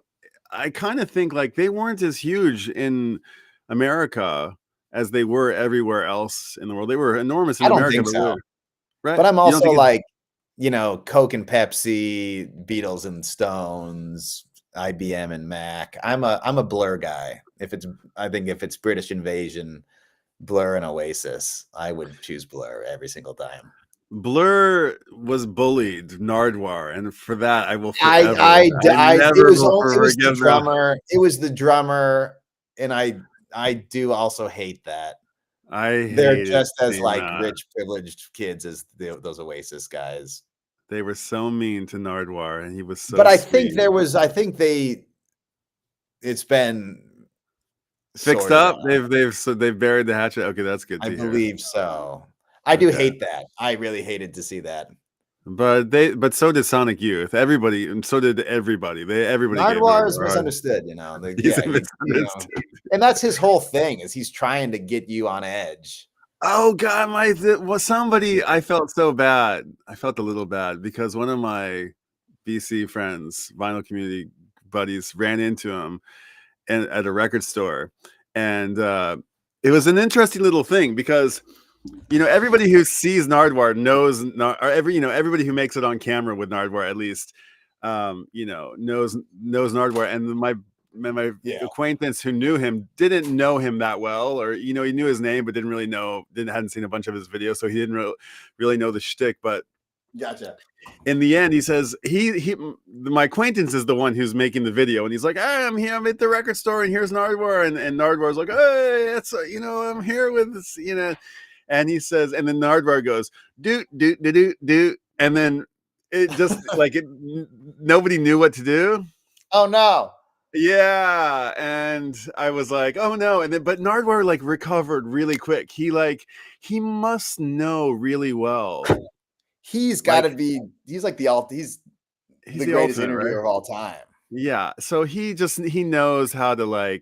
I kind of think like they weren't as huge in America as they were everywhere else in the world. They were enormous in America. Think so. Right? But I'm also like, Coke and Pepsi, Beatles and Stones, IBM and Mac. I'm a Blur guy. I think if it's British Invasion, Blur and Oasis, I would choose Blur every single time. Blur was bullied Nardwuar, and for that I will forever. It was the drummer. It was the drummer, and I do also hate that. They're just as like rich, privileged kids as those Oasis guys. They were so mean to Nardwuar, and he was so. But I think it's been fixed up. They've buried the hatchet. Okay, that's good. I believe so. I do hate that. I really hated to see that. But so did Sonic Youth. Everybody, and so did everybody. Nardwuar is misunderstood, misunderstood. And that's his whole thing, is he's trying to get you on edge. Oh God, I felt so bad. I felt a little bad because one of my BC friends, vinyl community buddies, ran into him at a record store, and it was an interesting little thing because. Everybody who sees Nardwuar knows, everybody who makes it on camera with Nardwuar at least, knows Nardwuar. And my acquaintance who knew him didn't know him that well, or he knew his name but hadn't seen a bunch of his videos, so he didn't really know the shtick. But gotcha. In the end, he says my acquaintance is the one who's making the video, and he's like, "Hey, I'm here. I'm at the record store, and here's Nardwuar." And Nardwuar's like, "Hey, it's I'm here with this, And he says, and then Nardwuar goes, doot, doot, doot, doot, doot. And then it just nobody knew what to do. Oh no. Yeah. And I was like, oh no. And then, but Nardwuar recovered really quick. He must know really well. He's got to be, he's like he's the greatest interviewer of all time. Yeah. So he knows how to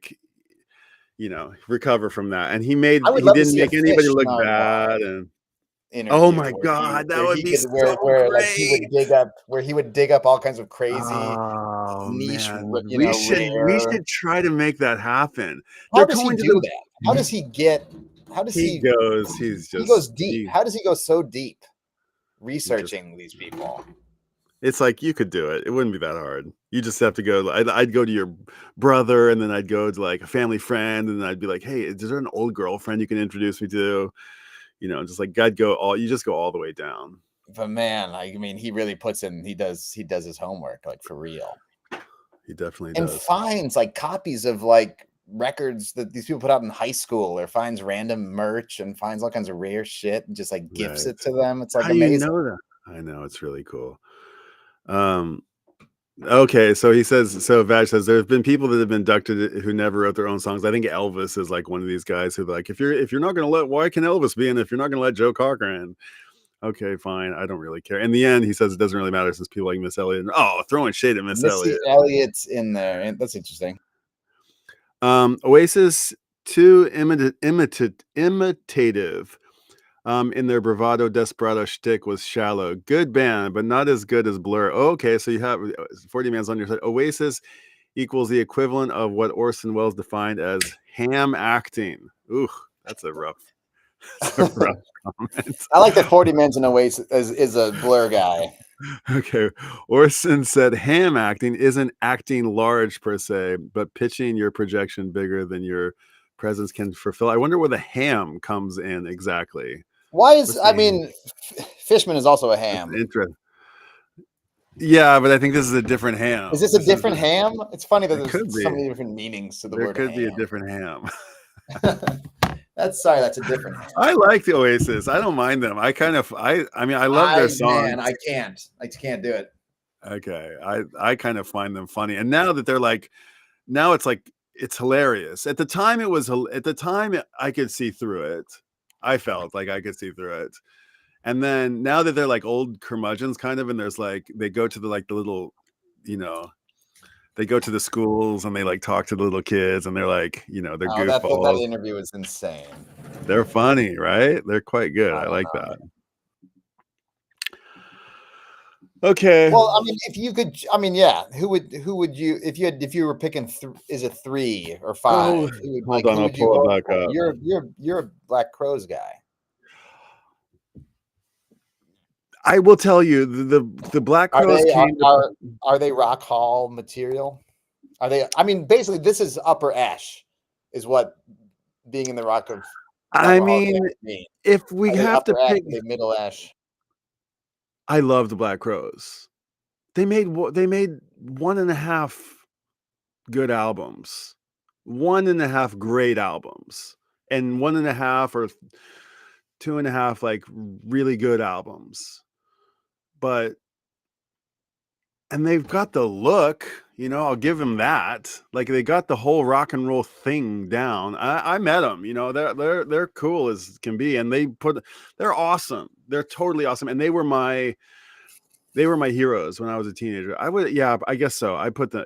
recover from that, and he didn't make anybody look bad. And oh my God, that would be so great. Like he would dig up all kinds of crazy niche. We should try to make that happen. How does he do that? How does he get? He goes deep. How does he go so deep researching these people? It's like you could do it. It wouldn't be that hard. You just have to go. I'd go to your brother, and then I'd go to like a family friend, and then I'd be like, "Hey, is there an old girlfriend you can introduce me to?" You know, just like I'd go all. You just go all the way down. But man, I mean, he really puts in. He does his homework, like for real. He definitely and does. finds like copies of like records that these people put out in high school, or finds random merch and finds all kinds of rare shit and just like gifts it to them. It's like How amazing. you know that? I know, it's really cool. Okay, so he says, so Vaj says there's been people that have been inducted who never wrote their own songs. I think Elvis is like one of these guys who like, if you're not gonna let, why can Elvis be in if you're not gonna let Joe Cocker in? Okay, fine. I don't really care. In the end, he says it doesn't really matter since people like Miss Elliott. Oh, throwing shade at Miss Elliott. Elliott's in there, and that's interesting. Oasis, too imitative in their bravado desperado shtick was shallow. Good band, but not as good as Blur. Okay, so you have 40 Man's on your side. Oasis equals the equivalent of what Orson Welles defined as ham acting. Ooh, that's a rough comment. I like that 40 Men's in Oasis is a Blur guy. Okay. Orson said ham acting isn't acting large per se, but pitching your projection bigger than your presence can fulfill. I wonder where the ham comes in exactly. Why is, I mean, Fishman is also a ham. Interesting. Yeah, but I think this is a different ham. Is this a different ham? It's funny that there's so many different meanings to the word ham. There could be a different ham. That's a different ham. I like the Oasis. I don't mind them. I mean, I love their songs. Man, I can't do it. Okay. I kind of find them funny. And now that they're like, now it's like, it's hilarious. At the time I could see through it. I felt like I could see through it. And then now that they're like old curmudgeons kind of, and there's like, they go to the little, you know, they go to the schools and they like talk to the little kids and they're like, you know, they're goofballs. That interview was insane. They're funny, right? They're quite good. I like that. Okay. Well, I mean, if you could, I mean, yeah, who would you, if you were picking, is it 3 or 5? Oh, hold on, I'll pull it back up. You're a Black Crowes guy. I will tell you, the Black Crowes are they Rock Hall material? Are they? I mean, basically, this is upper Ash, is what being in the Rock of. I mean, if we have to pick middle Ash. I love the Black Crowes. They made 1.5 good albums, 1.5 great albums, and 1.5 or 2.5 like really good albums. And they've got the look, you know, I'll give them that. Like they got the whole rock and roll thing down. I met them, you know, they're cool as can be. And they're awesome. They're totally awesome. And they were my heroes when I was a teenager. I guess so. I put them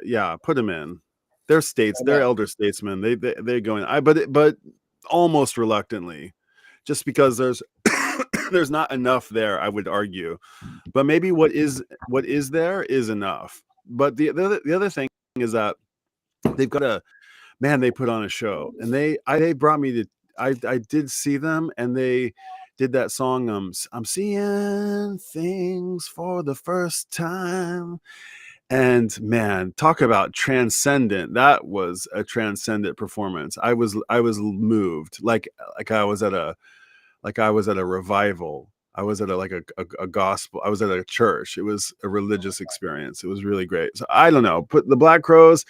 in. They're elder statesmen. They go in. But almost reluctantly, just because there's not enough there, I would argue, but maybe what is there is enough. But the other thing is that they've got they put on a show, and they brought me to, I did see them, and they did that song, I'm seeing things for the first time. And man, talk about transcendent. That was a transcendent performance. I was moved like I was at a revival. I was at a gospel. I was at a church. It was a religious experience. It was really great. So I don't know. Put the Black Crowes.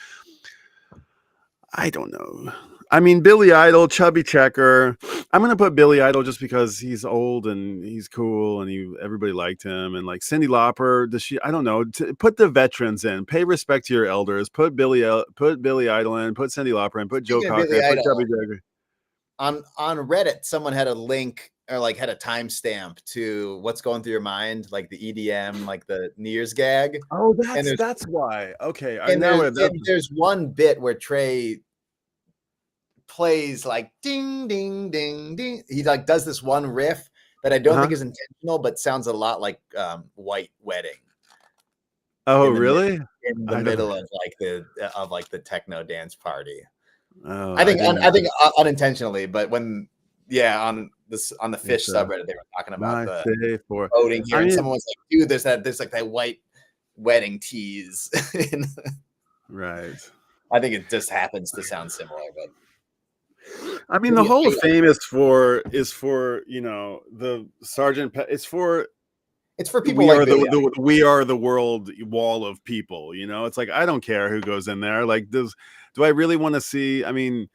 I don't know. I mean, Billy Idol, Chubby Checker. I'm gonna put Billy Idol just because he's old and he's cool and everybody liked him. And like Cyndi Lauper, I don't know. Put the veterans in. Pay respect to your elders. Put Billy Idol in. Put Cyndi Lauper in. Put Joe Cocker. Put Chubby Checker. On Reddit, someone had a link or like had a timestamp to what's going through your mind, like the EDM, like the New Year's gag. Oh, that's why. Okay, and there's one bit where Trey plays like ding ding ding ding. He like does this one riff that I don't think is intentional, but sounds a lot like White Wedding. Oh, really? In the middle of the techno dance party. Oh, I think unintentionally, but when on the Phish subreddit they were talking about the voting here, and someone was like, "Dude, there's like that white wedding teas. Right. I think it just happens to sound similar, but I mean, the Hall of Fame is for the Sergeant. It's for people like we are the world wall of people. It's like I don't care who goes in there. Like, do I really want to see? I mean,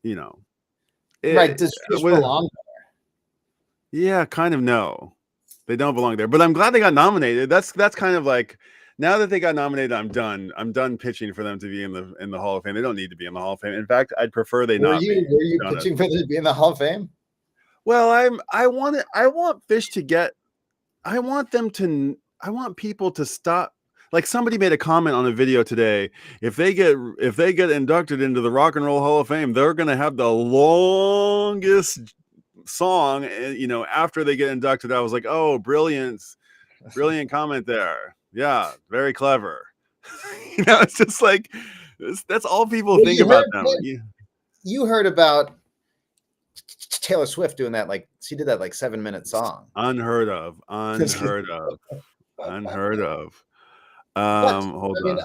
right? Does Phish belong there? Yeah, kind of. No, they don't belong there. But I'm glad they got nominated. That's kind of like. Now that they got nominated, I'm done. I'm done pitching for them to be in the Hall of Fame. They don't need to be in the Hall of Fame. In fact, I'd prefer they not be. Were you pitching for them to be in the Hall of Fame? Well, I want Phish to get. I want people to stop. Like somebody made a comment on a video today. If they get inducted into the Rock and Roll Hall of Fame, they're going to have the longest song. After they get inducted, I was like, oh, brilliant comment there. Yeah, very clever. It's just like that's all people think about them. You heard about Taylor Swift doing that? Like she did that 7-minute song. Unheard of. Hold on.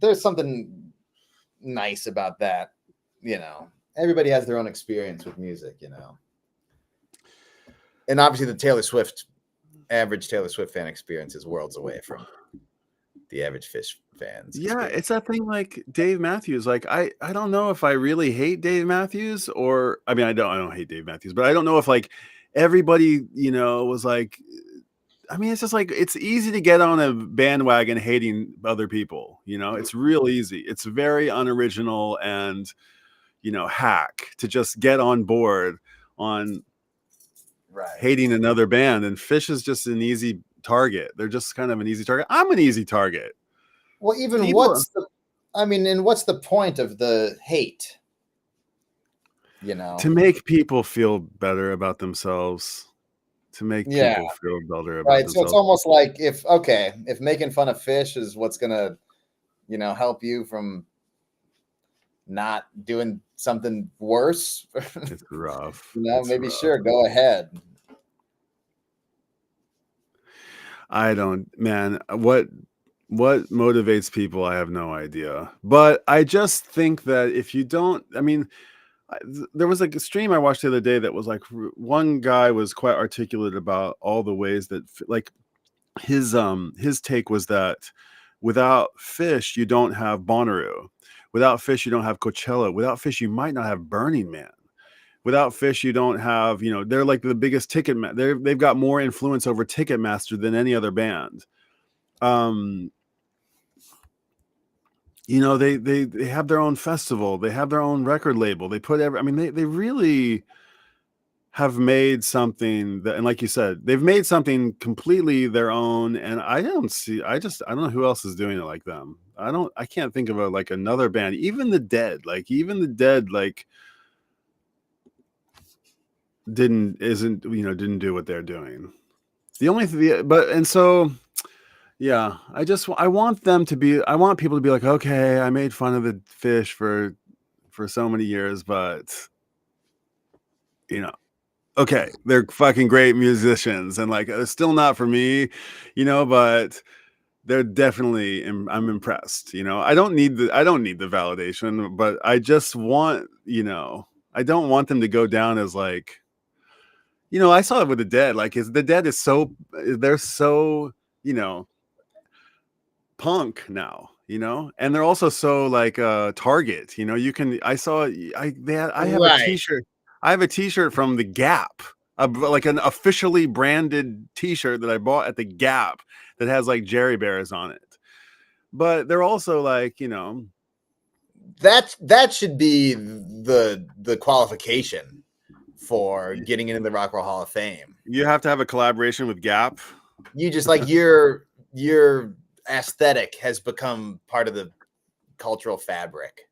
There's something nice about that. Everybody has their own experience with music. And obviously the average Taylor Swift fan experience is worlds away from the average Phish fans. Yeah, it's that thing like Dave Matthews. Like I don't know if I really hate Dave Matthews or I mean I don't hate Dave Matthews, but I don't know if like everybody, was like I mean it's just like it's easy to get on a bandwagon hating other people, It's real easy. It's very unoriginal and hack to just get on board on hating another band, and Phish is just an easy target. They're just kind of an easy target. I'm an easy target. Well, even what's the point of the hate? To make people feel better about themselves. To make people feel better about themselves. So it's almost like if making fun of Phish is what's gonna, help you from not doing something worse. It's rough. Maybe rough. Sure, go ahead. I don't, man. What motivates people? I have no idea. But I just think that if you don't, I mean, there was like a stream I watched the other day that was like one guy was quite articulate about all the ways that like his take was that without Phish you don't have Bonnaroo, without Phish you don't have Coachella, without Phish you might not have Burning Man. Without Phish, you don't have, they're like the biggest they've got more influence over Ticketmaster than any other band. They have their own festival. They have their own record label. They they really have made something that, and like you said, they've made something completely their own. And I don't know who else is doing it like them. I can't think of another band, even the Dead, didn't do what they're doing. The only thing, I want people to be like, okay, I made fun of the Phish for so many years, but okay, they're fucking great musicians, and it's still not for me, but they're definitely, I'm impressed. I don't need the validation, but I just want, I don't want them to go down as like, I saw it with the Dead. The Dead is they're so, punk now, and they're also so Target, I have a t-shirt. I have a t-shirt from the Gap, like an officially branded t-shirt that I bought at the Gap that has Jerry Bears on it. But they're also that should be the qualification for getting into the Rock and Roll Hall of Fame. You have to have a collaboration with Gap. You just your aesthetic has become part of the cultural fabric,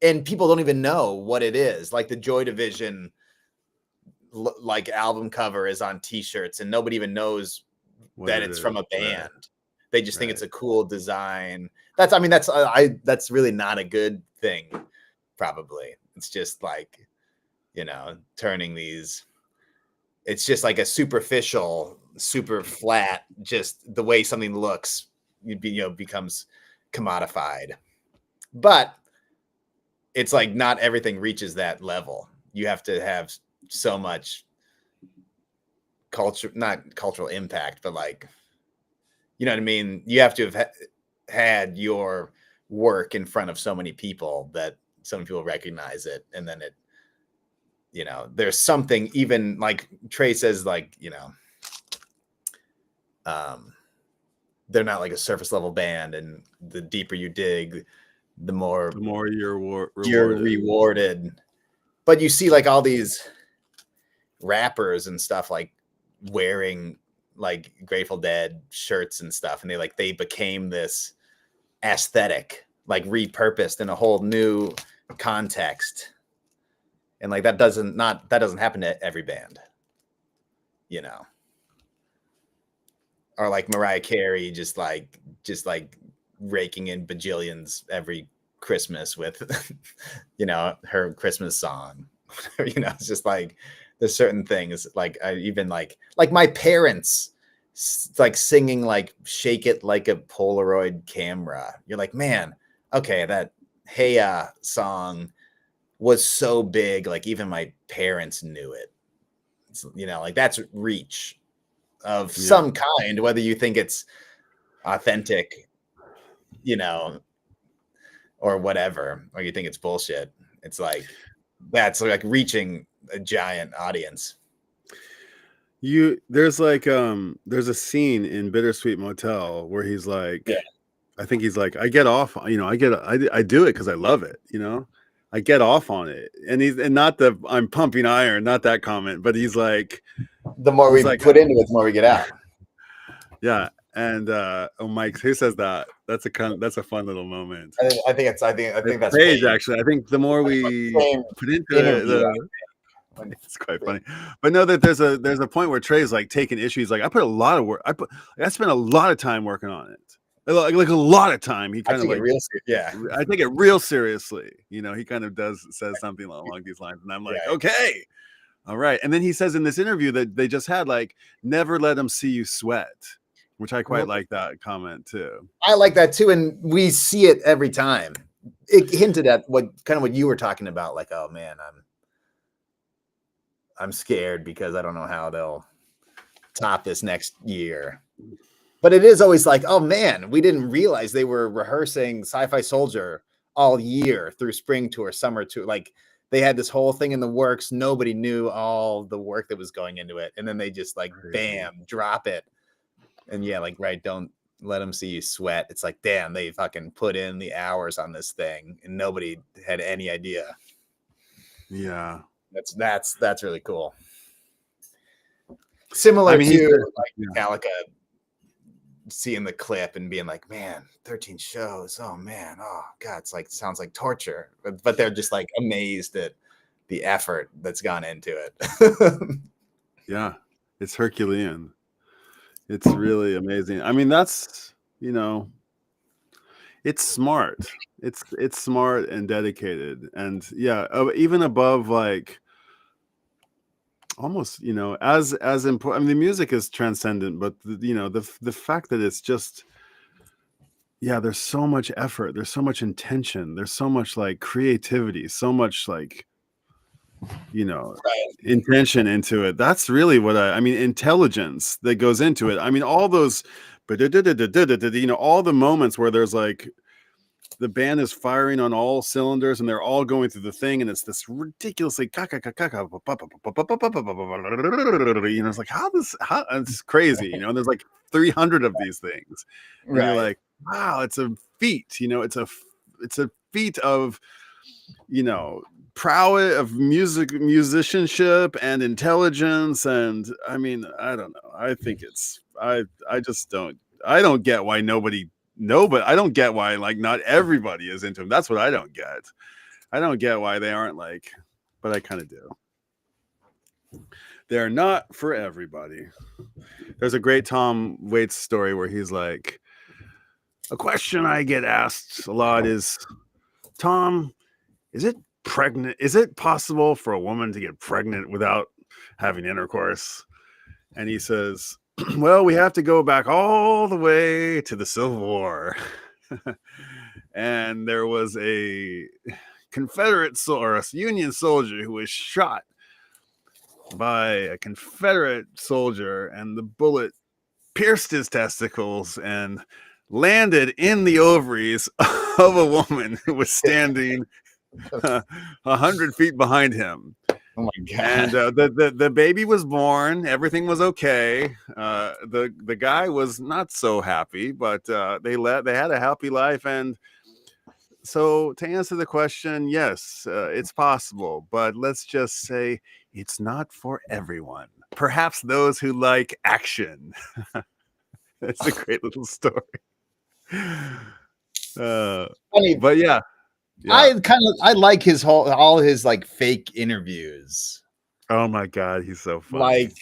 and people don't even know what it is. Like the Joy Division album cover is on t-shirts and nobody even knows that it's from a band. Right. They just think it's a cool design. That's really not a good thing. Probably it's just turning these, it's just like a superficial, super flat, just the way something looks becomes commodified. But it's like not everything reaches that level. You have to have so much not cultural impact, but like, you know what I mean? You have to have had your work in front of so many people that so many people recognize it. And then it, there's something, even like Trey says, like, they're not like a surface level band, and the deeper you dig, the more you're rewarded. But you see like all these rappers and stuff like wearing like Grateful Dead shirts and stuff, and they became this aesthetic, like repurposed in a whole new context. And like that doesn't happen to every band, or like Mariah Carey just like raking in bajillions every Christmas with her Christmas song. It's just like there's certain things like I even like my parents like singing like Shake It Like a Polaroid Camera. You're like, man, okay, that Hey song was so big, like even my parents knew it. It's, like that's reach of some kind, whether you think it's authentic, or whatever, or you think it's bullshit. It's like that's like reaching a giant audience. There's a scene in Bittersweet Motel where he's like, I think he's like, I get off, I do it because I love it, I get off on it, and not the I'm pumping iron, not that comment, but he's like, the more we put into it, the more we get out. Yeah. And Mike, who says that? That's a fun little moment. I think that's Paige, actually. I think the more we put into it, it's quite funny. But know that there's a point where Trey's like taking issues. Like I put a lot of work. I spent a lot of time working on it. Like a lot of time. He kind of like I take it real seriously. He kind of says something along these lines, and I'm like, okay, all right. And then he says in this interview that they just had, like, never let them see you sweat, which I quite like that comment too. I like that too, and we see it every time. It hinted at what you were talking about, like, oh man, I'm scared because I don't know how they'll top this next year. But it is always like, oh man, we didn't realize they were rehearsing Sci-Fi Soldier all year through spring tour, summer tour. Like they had this whole thing in the works. Nobody knew all the work that was going into it. And then they just like, bam, drop it. And don't let them see you sweat. It's like, damn, they fucking put in the hours on this thing and nobody had any idea. Yeah. That's really cool. Similar to Metallica seeing the clip and being like, man, 13 shows. Oh man. Oh God. It's like, sounds like torture, but they're just like amazed at the effort that's gone into it. Yeah. It's Herculean. It's really amazing. I mean, that's, it's smart. It's smart and dedicated. And even above like almost, as important. I mean, the music is transcendent, but the fact that it's just, there's so much effort, there's so much intention, there's so much like creativity, so much like, intention into it. That's really what I mean, intelligence that goes into it. I mean, all those, all the moments where there's like, the band is firing on all cylinders and they're all going through the thing, and it's this ridiculously it's like how it's crazy, and there's like 300 of these things, and you're like, wow, it's a feat, it's a feat of prowess, of musicianship and intelligence. And I mean, I don't know, I think it's I don't get why nobody. No, but I don't get why like not everybody is into them. That's what I don't get. I don't get why they aren't like, but I kind of do. They're not for everybody. There's a great Tom Waits story where he's like, a question I get asked a lot is, Tom, is it possible for a woman to get pregnant without having intercourse? And he says, Well, we have to go back all the way to the Civil War. And there was a Confederate or a Union soldier who was shot by a Confederate soldier, and the bullet pierced his testicles and landed in the ovaries of a woman who was standing 100 feet behind him. Oh my god! And the baby was born. Everything was okay. The guy was not so happy, but they had a happy life. And so, to answer the question, yes, it's possible, but let's just say it's not for everyone. Perhaps those who like action. It's a great little story. Funny, but yeah. I like all his like fake interviews. Oh my god, he's so funny. Like,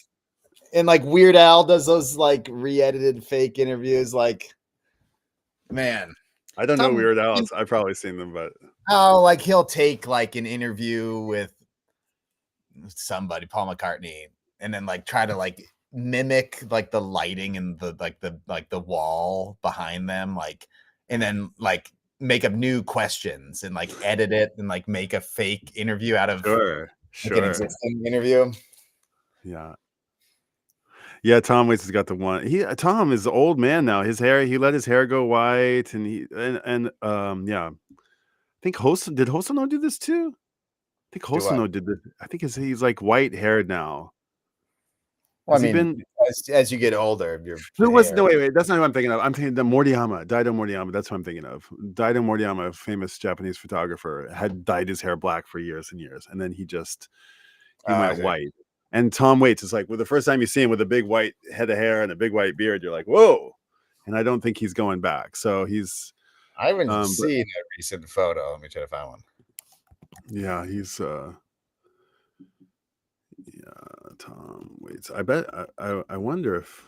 and like Weird Al does those like re-edited fake interviews. Like, man, I don't know Weird Al. I've probably seen them, but like he'll take like an interview with somebody, Paul McCartney, and then like try to like mimic like the lighting and the wall behind them, like, and then like make up new questions and like edit it and like make a fake interview out of sure. an existing interview. Yeah, Tom Waits has got the one. Tom is an old man now. His hair, he let his hair go white, and yeah. I think did Hosono do this too? I think Hosono did this. I think he's like white haired now. Well, I mean, as you get older, wait, that's not who I'm thinking of. I'm thinking the Moriyama, Daido Moriyama. That's what I'm thinking of. Daido Moriyama, a famous Japanese photographer, had dyed his hair black for years and years, and then he went white. And Tom Waits is like, well, the first time you see him with a big white head of hair and a big white beard, you're like, whoa. And I don't think he's going back. So I haven't seen a recent photo. Let me try to find one. Yeah, he's Tom Waits. I bet I wonder if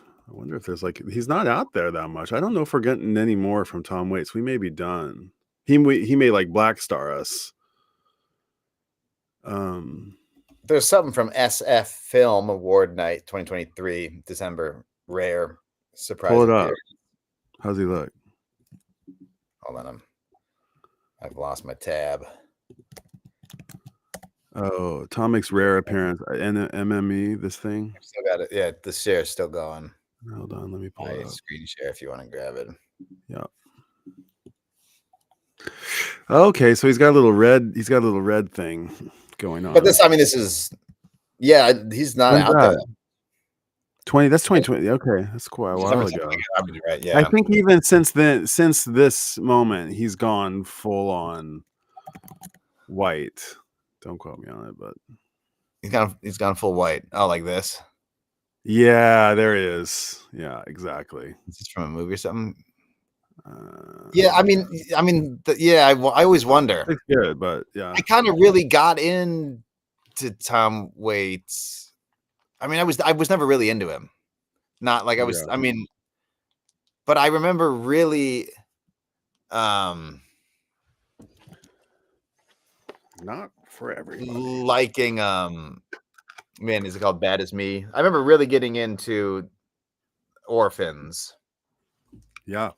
there's like, he's not out there that much. I don't know if we're getting any more from Tom Waits. We may be done. He may like Black Star us. There's something from SF Film Award Night 2023, December. Rare surprise. Pull it up. How's he look? Hold on, I've lost my tab. Oh, Tom makes rare appearance in MME. This thing. I've still got it. Yeah, the share's still going. Hold on, let me pull it up. Screen share if you want to grab it. Yeah. Okay, so he's got a little red thing going on. But this is he's not out there. 20. That's 2020. Okay, that's quite a while ago. Right, yeah. I think even since this moment, he's gone full on white. Don't quote me on it, but he's gone full white. Oh, like this. Yeah, there he is. Yeah, exactly. Is this from a movie or something? Yeah, I always wonder. It's good, but yeah, I kind of really got into Tom Waits. I mean, I was never really into him. Not like I was. Yeah. I mean, but I remember really, not for everybody, liking man, is it called Bad As Me? I remember really getting into Orphans. Yeah.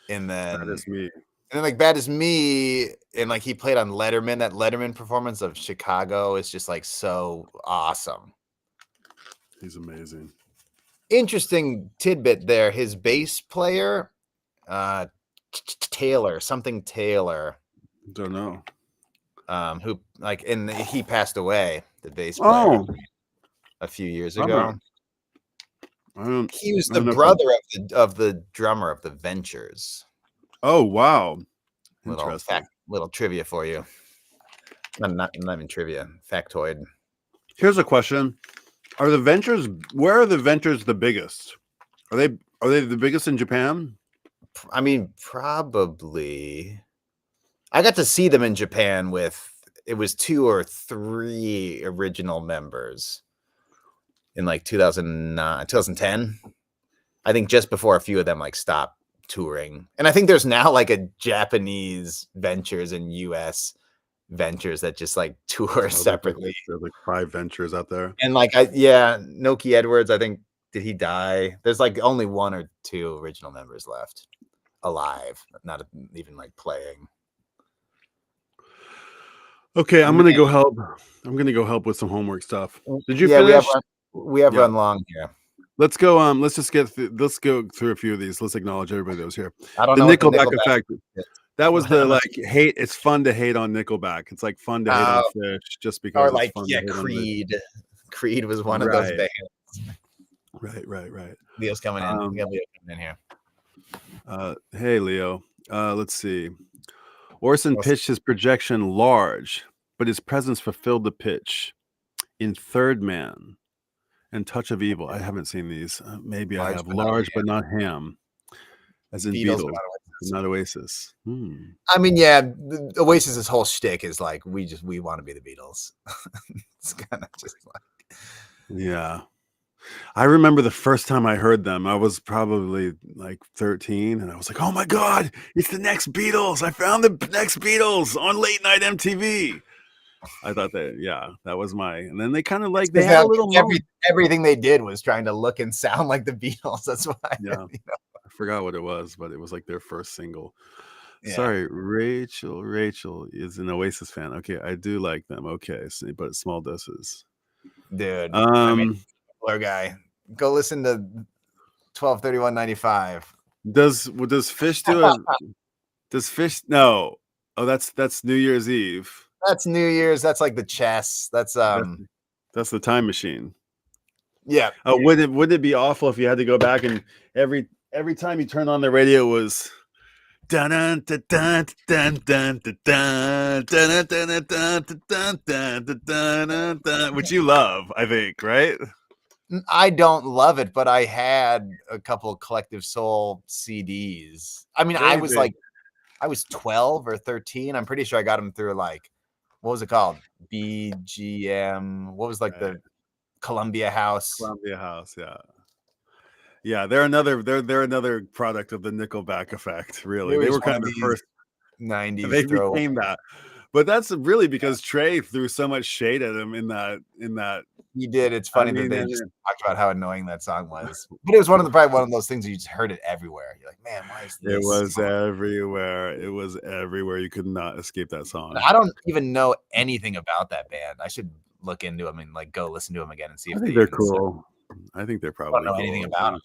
And then Bad As Me. And then like Bad As Me, and like he played on Letterman. That Letterman performance of Chicago is just like so awesome. He's amazing. Interesting tidbit there. His bass player, Taylor. Don't know. Who like, and he passed away, the bass player, a few years ago. He was the brother of the drummer of the Ventures. Oh wow! Little trivia for you. Not even trivia. Factoid. Here's a question: where are the Ventures the biggest? Are they the biggest in Japan? I mean, probably. I got to see them in Japan it was 2 or 3 original members in like 2010. I think just before a few of them like stopped touring. And I think there's now like a Japanese Ventures and US Ventures that just like tour separately. There's like 5 Ventures out there. And like Noki Edwards, I think did he die? There's like only 1 or 2 original members left alive, not even like playing. Okay, I'm gonna go help. I'm gonna go help with some homework stuff. Did you Yeah, finish? we have run long here. Let's go. Let's just get. Let's go through a few of these. Let's acknowledge everybody that was here. I don't the know Nickelback what the effect. That was the like hate. It's fun to hate on Nickelback. It's like fun to hate on Phish just because. Or like it's fun to hate Creed. Creed was one of those bands. Right. Leo's coming in. We got Leo coming in here. Hey Leo. Let's see. Orson pitched his projection large, but his presence fulfilled the pitch. In Third Man and Touch of Evil, I haven't seen these. Maybe I have Large but not Ham, as in Beatles, not Oasis. I mean, yeah, Oasis's whole shtick is like we want to be the Beatles. It's kind of just like, yeah. I remember the first time I heard them, I was probably like 13, and I was like, "Oh my God, it's the next Beatles! I found the next Beatles on late night MTV." I thought that was and then they kind of like they had a little everything they did was trying to look and sound like the Beatles. That's why. Yeah, I forgot what it was, but it was like their first single. Yeah. Sorry, Rachel is an Oasis fan. Okay, I do like them. Okay, but small doses, dude. I mean, blur guy. Go listen to 12/31/95. Does Phish do it? Does Phish? No. Oh, that's New Year's Eve. That's New Year's. That's like the chess. That's the Time Machine. Yeah. Oh, wouldn't it be awful if you had to go back and every time you turn on the radio was dun dun dun dun dun dun dun dun dun dun dun dun, which you love, I think, right? I don't love it, but I had a couple of Collective Soul CDs. I mean, I was 12 or 13. I'm pretty sure I got them through like, what was it called? BGM. What was like the Columbia House? Columbia House, yeah. Yeah, they're another product of the Nickelback effect, really. They were kind of the first 90s. They became that. But that's really because Trey threw so much shade at him in that. He did. It's funny that they just talked about how annoying that song was. But it was probably one of those things where you just heard it everywhere. You're like, man, why is this? It was everywhere. It was everywhere. You could not escape that song. And I don't even know anything about that band. I should look into them and like go listen to them again and see if they're cool. I think they're probably I don't know anything about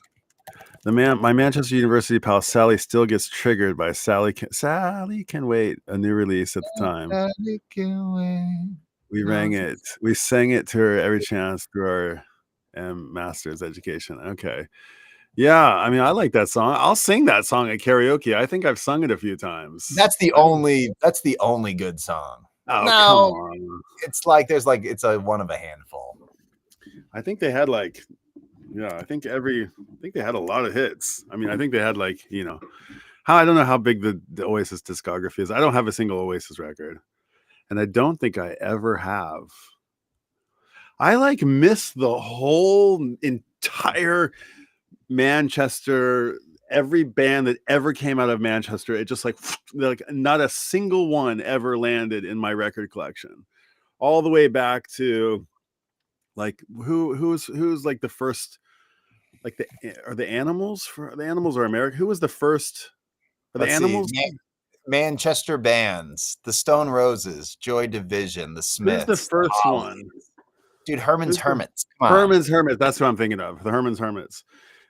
them. My Manchester University pal Sally still gets triggered by Sally Can Wait, a new release at the time. Sally Can Wait. We rang it. We sang it to her every chance through our master's education. Okay. Yeah, I mean, I like that song. I'll sing that song at karaoke. I think I've sung it a few times. That's the only good song. Oh, no, come on. It's like it's a one of a handful. I think they had I think they had a lot of hits. I mean, I think they had I don't know how big the Oasis discography is. I don't have a single Oasis record. And I don't think I ever have. I miss the whole entire Manchester, every band that ever came out of Manchester. It just like not a single one ever landed in my record collection. All the way back to who's like the first, like the Animals or America? Who was the first? Are the Animals? Manchester bands, the Stone Roses, Joy Division, the Smiths. Who's the first one? Dude, Herman's Hermits. Come on. Herman's Hermits. That's what I'm thinking of. The Herman's Hermits.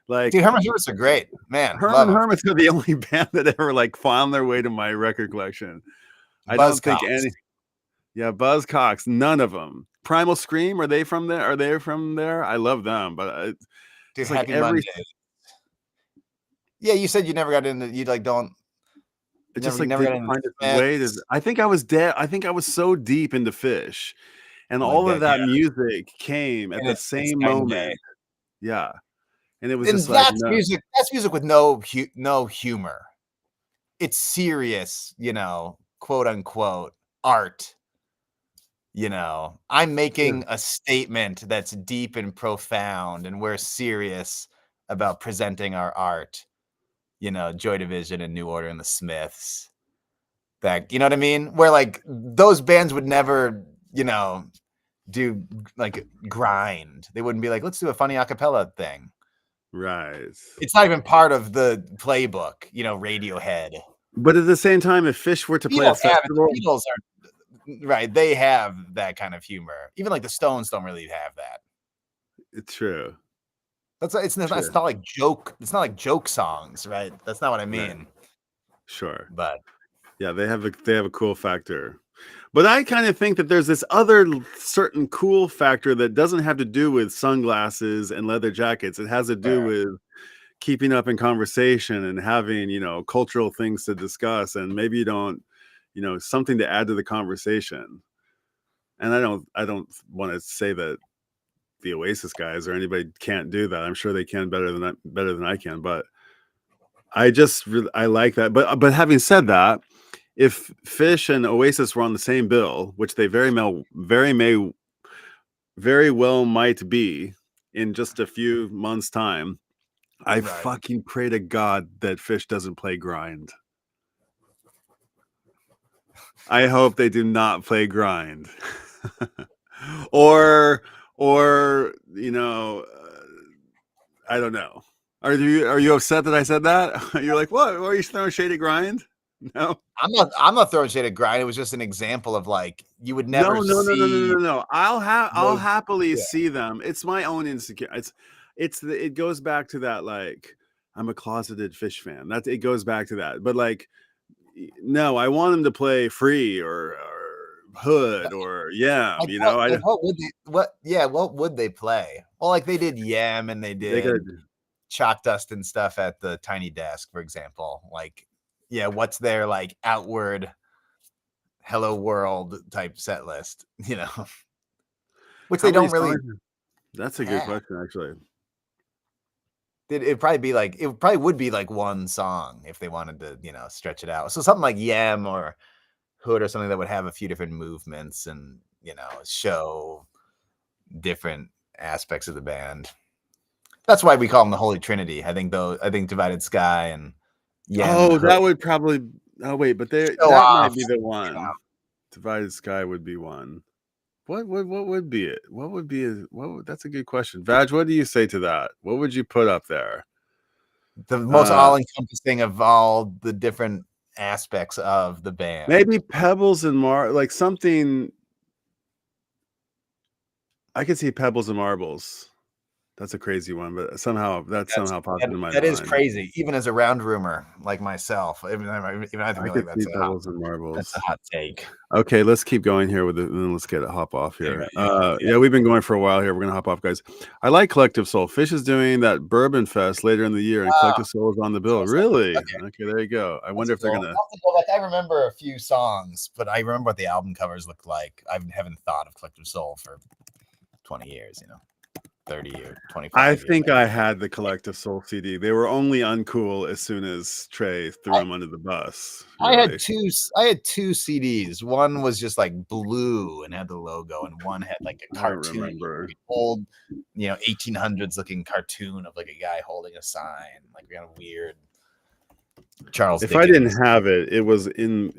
Dude, Herman's Hermits are great, man. Herman's Hermits are the only band that ever found their way to my record collection. I don't think any. Yeah, Buzzcocks. None of them. Primal Scream. Are they from there? Are they from there? I love them, but dude, Happy Monday. Yeah, you said you never got into. You don't. It just never didn't find its way to. I think I was dead. I think I was so deep into Phish, and all of that music came at the same moment. Yeah, and it was just that's music. That's music with no humor. It's serious, quote unquote art. I'm making a statement that's deep and profound, and we're serious about presenting our art. Joy Division and New Order and the Smiths. That, you know what I mean? Where those bands would never, do grind. They wouldn't be like, let's do a funny a cappella thing. Right. It's not even part of the playbook, you know, Radiohead. But at the same time, if Phish were to play a festival, the Beatles are right. They have that kind of humor. Even like the Stones don't really have that. it's true. It's not like joke. It's not like joke songs, right? That's not what I mean. Right. Sure. But yeah, they have a cool factor. But I kind of think that there's this other certain cool factor that doesn't have to do with sunglasses and leather jackets. It has to do with keeping up in conversation and having, you know, cultural things to discuss, and maybe you don't, you know, something to add to the conversation. And I don't want to say that the Oasis guys or anybody can't do that. I'm sure they can better than I can, but I like that. But having said that, if Phish and Oasis were on the same bill, which they very well might be in just a few months' time, I fucking pray to God that Phish doesn't play Grind. I hope they do not play Grind. or you know, I don't know. Are you upset that I said that? You're like, what? Are you throwing shade at Grind? No, I'm not throwing shade at Grind. It was just an example of like you would never see. No. I'll happily see them. It's my own insecurity. It goes back to that, like, I'm a closeted Phish fan. It goes back to that. But like, no, I want them to play Free or Hood or Yam. Like, you know, what would they play? Well, like they did Yam and they did Chalk Dust and stuff at the Tiny Desk, for example. Like, yeah, what's their like outward Hello World type set list, you know? Which they don't really. That's a good question, actually. It probably would be like one song if they wanted to, you know, stretch it out. So something like Yam or Hood or something that would have a few different movements and, you know, show different aspects of the band. That's why we call them the Holy Trinity. I think Divided Sky and that would probably. Oh wait, but that might be the one. You know. Divided Sky would be one. What would be it? What would be that's a good question. Vaj, what do you say to that? What would you put up there? The most all-encompassing of all the different aspects of the band. Maybe Pebbles and like something. I could see Pebbles and Marbles. That's a crazy one, but somehow popped into my mind. That is crazy, even as a round roomer like myself. Even I think like that's Pebbles and Marbles. That's a hot take. Okay, let's keep going here with it, and then let's hop off here. Yeah, we've been going for a while here. We're gonna hop off, guys. I like Collective Soul. Phish is doing that Bourbon Fest later in the year, and Collective Soul is on the bill. Really? Okay, there you go. I wonder if they're gonna. I remember a few songs, but I remember what the album covers looked like. I haven't thought of Collective Soul for 20 years, you know. 30 or 25. I think I had the Collective Soul CD. They were only uncool as soon as Trey threw them under the bus. Really. I had two CDs. One was just like blue and had the logo, and one had like a cartoon, old, you know, 1800s looking cartoon of like a guy holding a sign, like kind of weird. Charles. If Dickens. I didn't have it, it was in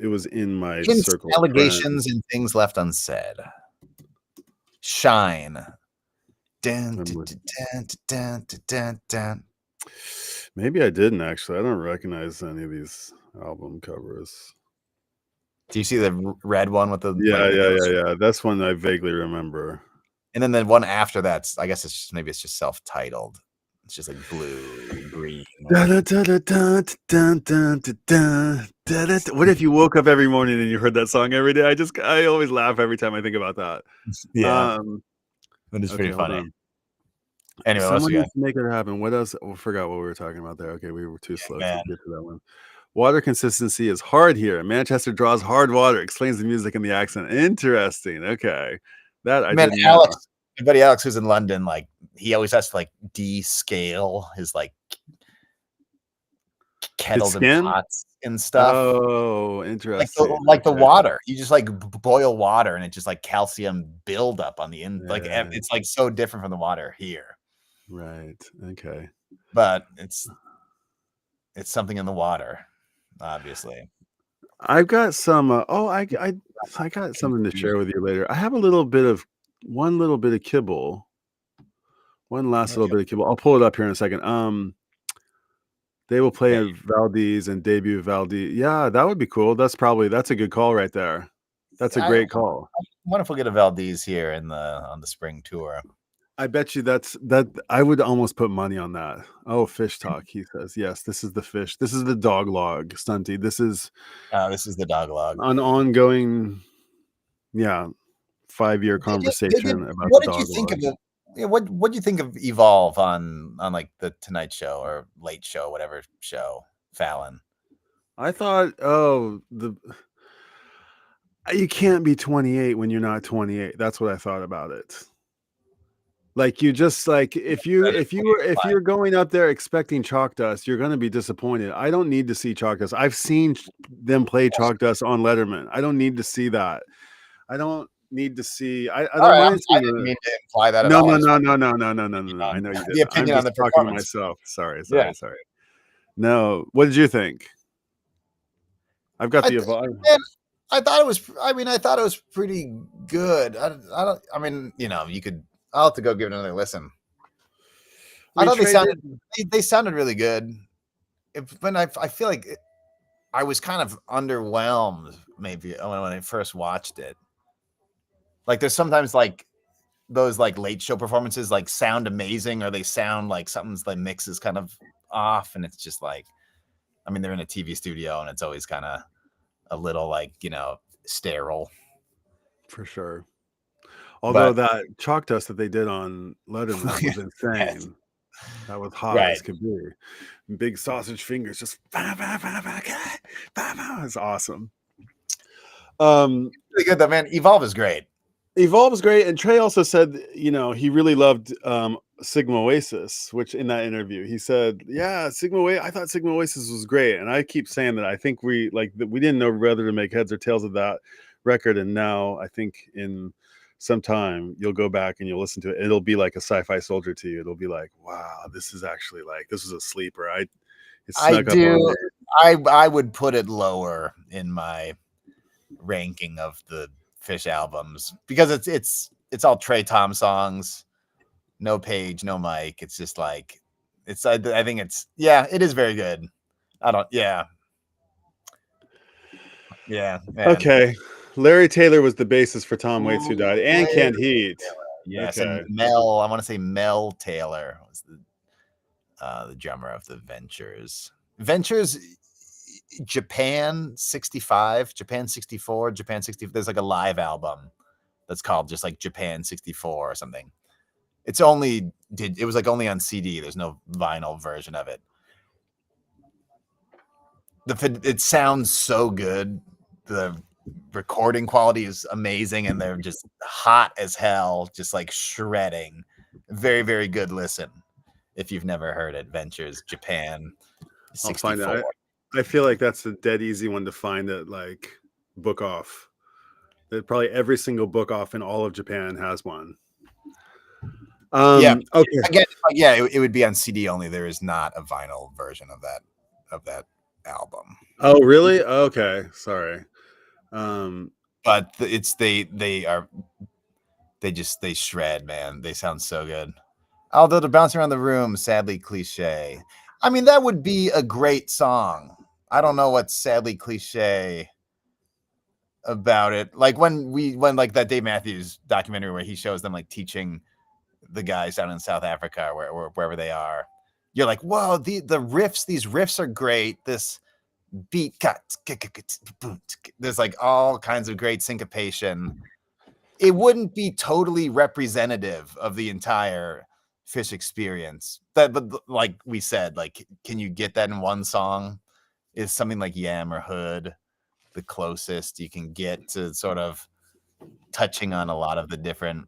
my circle. Allegations and things left unsaid. Shine. Maybe I didn't actually. I don't recognize any of these album covers. Do you see the red one with the? Yeah. That's one I vaguely remember. And then the one after that, I guess it's just self-titled. It's just like blue, green. What if you woke up every morning and you heard that song every day? I always laugh every time I think about that. Yeah. That is pretty funny. Anyway, someone needs to make it happen. What else? I forgot what we were talking about there. Okay, we were too slow to get to that one. Water consistency is hard here. Manchester draws hard water. Explains the music and the accent. Interesting. Okay, that I didn't know. My buddy Alex, who's in London, like he always has to like descale his like kettles and pots and stuff. Oh, interesting. Like the water. You just like boil water and it just like calcium buildup on the end. Yeah. Like it's like so different from the water here. Right. Okay. But it's something in the water, obviously. I've got some. I got something to share with you later. I have one little bit of kibble One last little bit of kibble. I'll pull it up here in a second. They will play Valdez and debut Valdez. Yeah, that would be cool. That's a good call right there. That's a great call. I wonder if we'll get a Valdez here on the spring tour. I bet you that I would almost put money on that. Oh, Phish talk. He says, yes, this is the Phish. This is the dog log, Stunty. This is the dog log. An ongoing, 5-year conversation about what the did you dog think log. of it? Yeah, what do you think of Evolve on like the Tonight Show or Late Show, whatever show, Fallon? I thought, you can't be 28 when you're not 28. That's what I thought about it. Like you just like if you're going up there expecting Chalk Dust, you're going to be disappointed. I don't need to see Chalk Dust. I've seen them play Chalk Dust on Letterman. I don't need to see that. I don't need to see. I don't mind seeing. I didn't mean to imply that at no, all. No. I know you did. The opinion I'm on the just talking to performance. myself. Sorry. No, what did you think? I've got the Evolve. I thought it was pretty good. I mean, you could. I'll have to go give it another listen. I thought they sounded really good. But I feel like I was kind of underwhelmed maybe when I first watched it. Like there's sometimes like those like late show performances like sound amazing or they sound like something's like mix is kind of off and it's just like, I mean, they're in a TV studio and it's always kind of a little like, sterile. For sure. Although that Chalk Dust that they did on Letterman was insane. That was hot as could be. Big sausage fingers, just it's awesome. Really good though, man. Evolve is great. Evolve is great, and Trey also said, he really loved Sigma Oasis, which in that interview he said, "Yeah, I thought Sigma Oasis was great," and I keep saying that I think we didn't know whether to make heads or tails of that record, and now I think in some time you'll go back and you'll listen to it. It'll be like a Sci-Fi Soldier to you. It'll be like, wow, this is actually this was a sleeper. I would put it lower in my ranking of the Phish albums because it's all Trey Tom songs, no Page, no Mike. It's just like I think it is very good. Okay. Larry Taylor was the bassist for Tom Waits, who died, and Canned Heat. Yes, okay. And I want to say Mel Taylor was the drummer of the Ventures. Japan 65, Japan 64, Japan 60. There's like a live album that's called just like Japan 64 or something. It was like only on CD. There's no vinyl version of it. It sounds so good. The recording quality is amazing and they're just hot as hell, just like shredding. Very, very good listen. If you've never heard it, Ventures, Japan 64. I'll find it. I feel like that's a dead easy one to find that like book off. That probably every single book off in all of Japan has one. Okay. Again, it would be on CD only. There is not a vinyl version of that album. Oh, really? Okay, sorry. But they shred, man. They sound so good. Although they're bouncing around the room, sadly cliche. I mean, that would be a great song. I don't know what's sadly cliche about it. Like when like that Dave Matthews documentary where he shows them like teaching the guys down in South Africa or wherever they are. You're like, whoa, the riffs, these riffs are great. This beat there's like all kinds of great syncopation. It wouldn't be totally representative of the entire Phish experience. But like we said, like, can you get that in one song? Is something like Yam or Hood the closest you can get to sort of touching on a lot of the different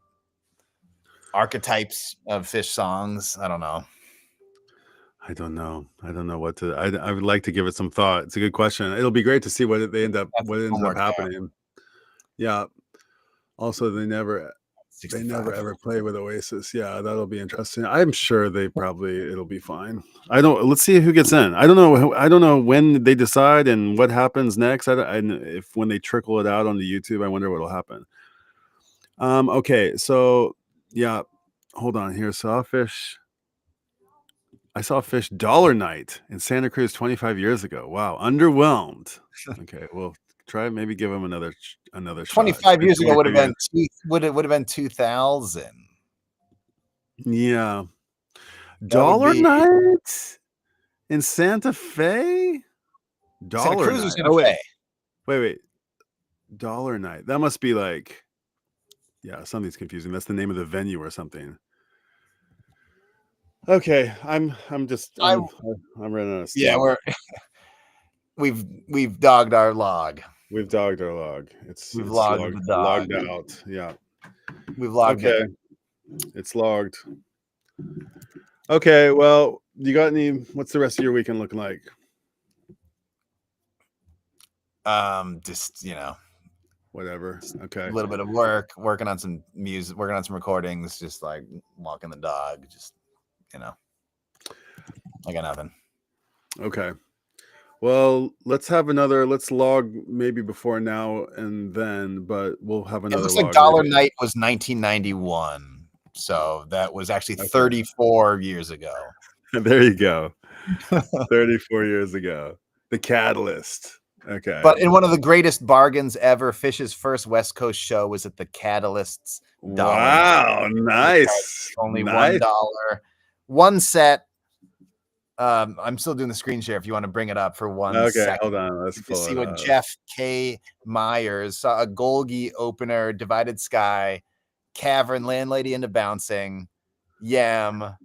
archetypes of Phish songs? I don't know. I don't know what to. I would like to give it some thought. It's a good question. It'll be great to see what ends up happening. Yeah. Also, they never ever play with Oasis. Yeah, that'll be interesting. I'm sure it'll be fine. Let's see who gets in. I don't know when they decide and what happens next. If when they trickle it out onto YouTube, I wonder what'll happen. Okay, so yeah, hold on here. I saw Phish Dollar Night in Santa Cruz 25 years ago. Wow, underwhelmed. Okay, well, try maybe give him another shot. 25 years ago would have been 2000. Yeah. Dollar Night in Santa Fe? Dollar Santa Cruz Night. or Santa Fe? Wait. Dollar Night. That must be like, yeah, something's confusing. That's the name of the venue or something. Okay, I'm running out of steam. Yeah, we've dogged our log. We've dogged our log. We've logged the dog. Logged out. Yeah. We've logged it. It's logged. Okay, well, you got what's the rest of your weekend looking like? Just whatever. Okay. A little bit of working on some music, working on some recordings, just like walking the dog, just I got nothing. Okay. Well, let's log maybe before now and then, but we'll have another. It looks like Dollar Night was 1991. So that was actually 34 years ago. There you go. 34 years ago. The Catalyst. Okay. But in one of the greatest bargains ever, Phish's first West Coast show was at the Catalyst's. Wow, nice. Only $1. One set. I'm still doing the screen share if you want to bring it up for 1 second. Hold on. Let's see what Jeff K. Myers saw: a Golgi opener, Divided Sky, Cavern, Landlady into Bouncing, Yam,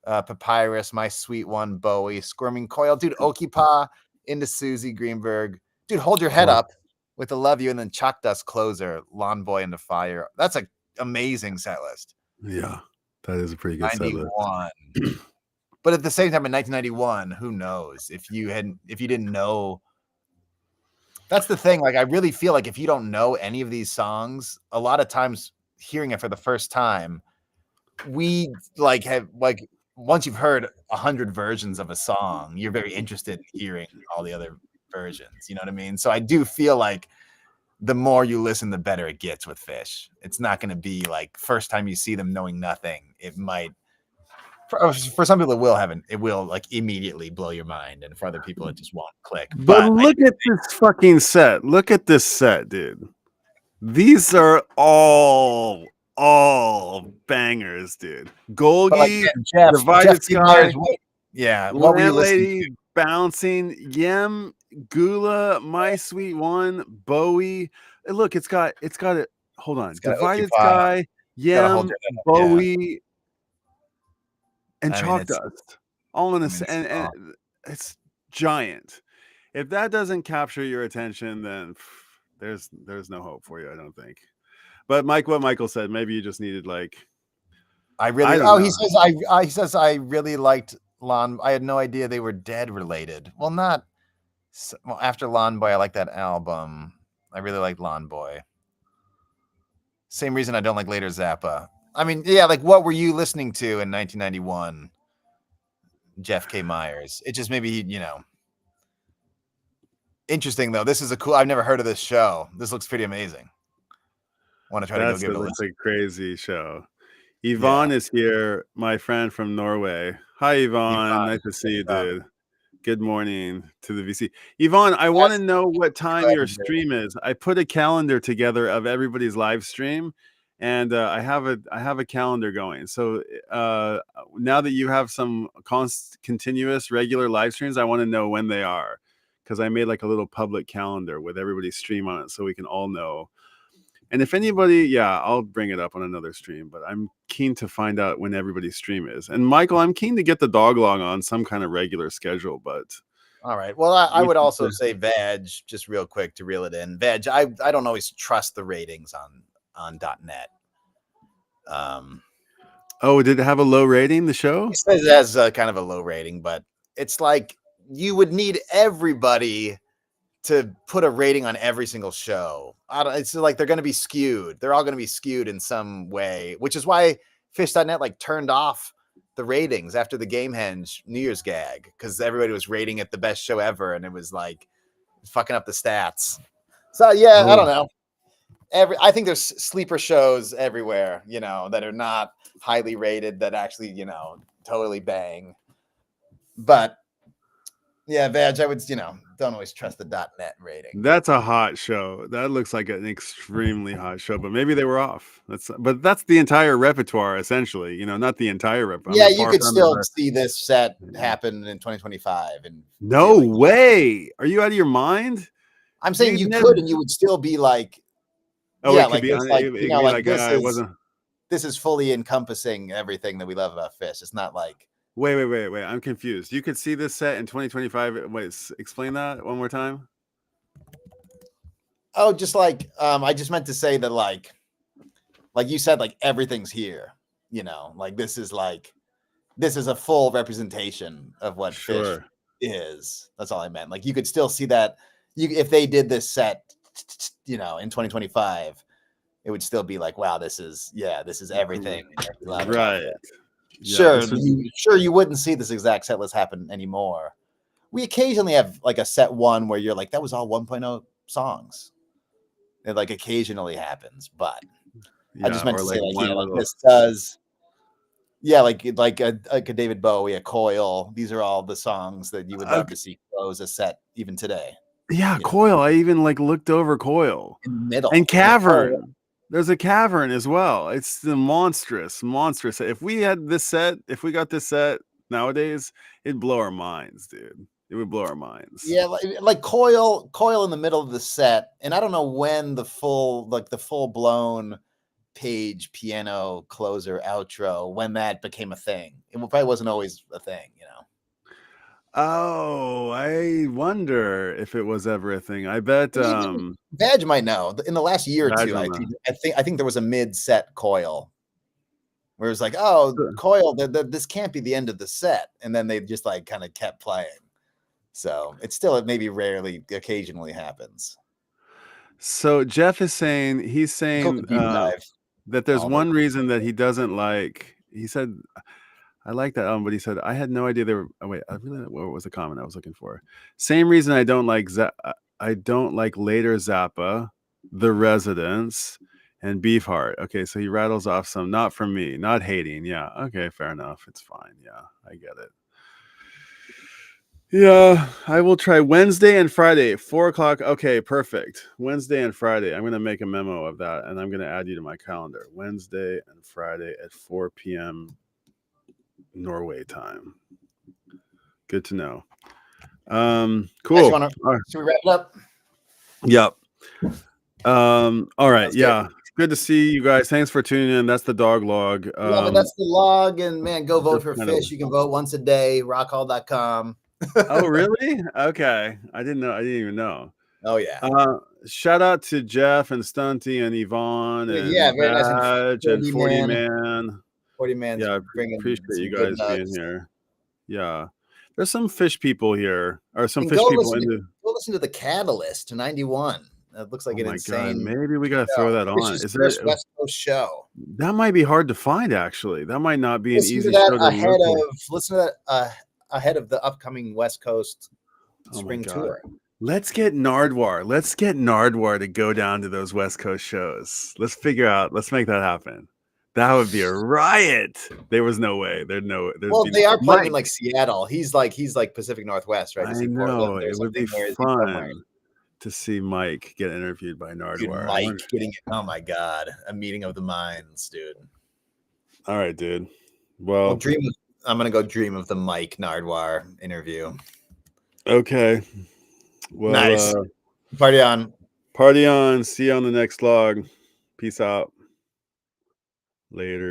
Papyrus, My Sweet One, Bowie, Squirming Coil, dude, Okipa into Susie Greenberg, dude, Hold Your Head Up with I Love You, and then Chalk Dust Closer, Lawn Boy into Fire. That's an amazing set list. Yeah, that is a pretty good set list. 91. But at the same time, in 1991, who knows if you didn't know. That's the thing. Like, I really feel like if you don't know any of these songs, a lot of times hearing it for the first time, we once you've heard 100 versions of a song, you're very interested in hearing all the other versions. You know what I mean? So I do feel like the more you listen, the better it gets with Phish. It's not going to be like first time you see them knowing nothing. It might. For some people, it will like immediately blow your mind, and for other people, it just won't click. But look at this fucking set. Look at this set, dude. These are all bangers, dude. Golgi, Divided Sky, Landlady, Bouncing, Yem, Gula, My Sweet One, Bowie. Look, it's got it. Hold on, Divided Sky, Yem, Bowie. And Chalk Dust, all in and it's giant. If that doesn't capture your attention, then there's no hope for you, I don't think. But Mike, what Michael said, maybe you just needed like. He says I really liked Lawn. I had no idea they were Dead related. Well, after Lawn Boy, I like that album. I really like Lawn Boy. Same reason I don't like Later Zappa. I mean, yeah, like what were you listening to in 1991? Jeff K. Myers. It just maybe, interesting though. This is I've never heard of this show. This looks pretty amazing. I want to try to go give it a listen. It's a crazy show. Yvonne is here, my friend from Norway. Hi, Yvonne. Nice to see you, dude. Good morning to the VC. Yvonne, I want to know what time your stream is. I put a calendar together of everybody's live stream. And I have a calendar going. So now that you have some continuous regular live streams, I want to know when they are, because I made like a little public calendar with everybody's stream on it, so we can all know. And if anybody, I'll bring it up on another stream. But I'm keen to find out when everybody's stream is. And Michael, I'm keen to get the dog log on some kind of regular schedule. But all right. Well, I would also say Veg, just real quick to reel it in. Veg, I don't always trust the ratings on .net. Did it have a low rating, the show? It says it has kind of a low rating, but it's like you would need everybody to put a rating on every single show. It's like they're going to be skewed. They're all going to be skewed in some way, which is why Phish.net like turned off the ratings after the Gamehenge New Year's gag, because everybody was rating it the best show ever, and it was like fucking up the stats. So I don't know. I think there's sleeper shows everywhere, you know, that are not highly rated that actually, you know, totally bang. But yeah, Vag, I would, you know, don't always trust the .net rating. That's a hot show. That looks like an extremely hot show, but maybe they were off. That's the entire repertoire, essentially. You know, not the entire repertoire. Yeah, I mean, you far could from still it, see this set happen in 2025. And no like, way. Are you out of your mind? I'm saying you never... could, and you would still be like, oh, yeah, it could like be. this, like, It you could know, be like this it is wasn't. This is fully encompassing everything that we love about Phish. It's not like, Wait. I'm confused. You could see this set in 2025. Wait, explain that one more time. oh, just like, I just meant to say that, like you said, like everything's here, you know, like this is a full representation of what Phish is. That's all I meant. Like you could still see that if they did this set, you know, in 2025, it would still be like, wow, this is everything. Right. Sure, you wouldn't see this exact set list happen anymore. We occasionally have like a set one where you're like, that was all 1.0 songs. It like occasionally happens, but I just meant to say, like, yeah, like this does. Yeah, like a David Bowie, a Coil. These are all the songs that you would love to see close a set even today. Yeah, Coil. Know? I even like looked over Coil. In the middle. And Cavern. There's a Cavern as well. It's the monstrous. If we got this set nowadays, it'd blow our minds, dude. It would blow our minds. Yeah, like Coil in the middle of the set, and I don't know when the full blown Page piano closer outro, when that became a thing. It probably wasn't always a thing, you know. Oh, I wonder if it was ever a thing. I bet Badge might know. In the last year or two, I think there was a mid-set Coil where it was like, oh, Coil, this can't be the end of the set, and then they just like kind of kept playing. So it maybe rarely, occasionally happens. So Jeff is saying that there's one reason that he doesn't like. He said, I like that album, but he said, I had no idea they were. Oh wait, what was the comment I was looking for? Same reason I don't like later Zappa, The Residents, and Beefheart. Okay, so he rattles off some. Not from me, not hating. Yeah, okay, fair enough. It's fine. Yeah, I get it. Yeah, I will try Wednesday and Friday, 4:00. Okay, perfect. Wednesday and Friday. I'm going to make a memo of that, and I'm going to add you to my calendar. Wednesday and Friday at 4 p.m. Norway time. Good to know. Cool. Should we wrap it up? Yep. All right. Yeah. Good to see you guys. Thanks for tuning in. That's the dog log. That's the log. And man, go vote for Phish. You can vote once a day. Rockhall.com. Oh, really? Okay. I didn't even know. Oh, yeah. Shout out to Jeff and Stunty and Yvonne and very Badge and 40 Man. 40 Man. Yeah, I appreciate you guys being here. Yeah. There's some Phish people here, or some Phish people go listen to the Catalyst 91. That looks like an insane. God, maybe we got to throw that on. Is that West Coast show? That might be hard to find, actually. That might not be an easy show. Listen to that ahead of the upcoming West Coast spring tour. Let's get Nardwar to go down to those West Coast shows. Let's make that happen. That would be a riot. There was no way. They are playing in like Seattle. He's like Pacific Northwest, right? I know. It would be fun to see Mike get interviewed by Nardwar. Oh my God, a meeting of the minds, dude. All right, dude. Well, I'm gonna go dream of the Mike Nardwar interview. Okay. Well, nice. Party on. See you on the next log. Peace out. Later.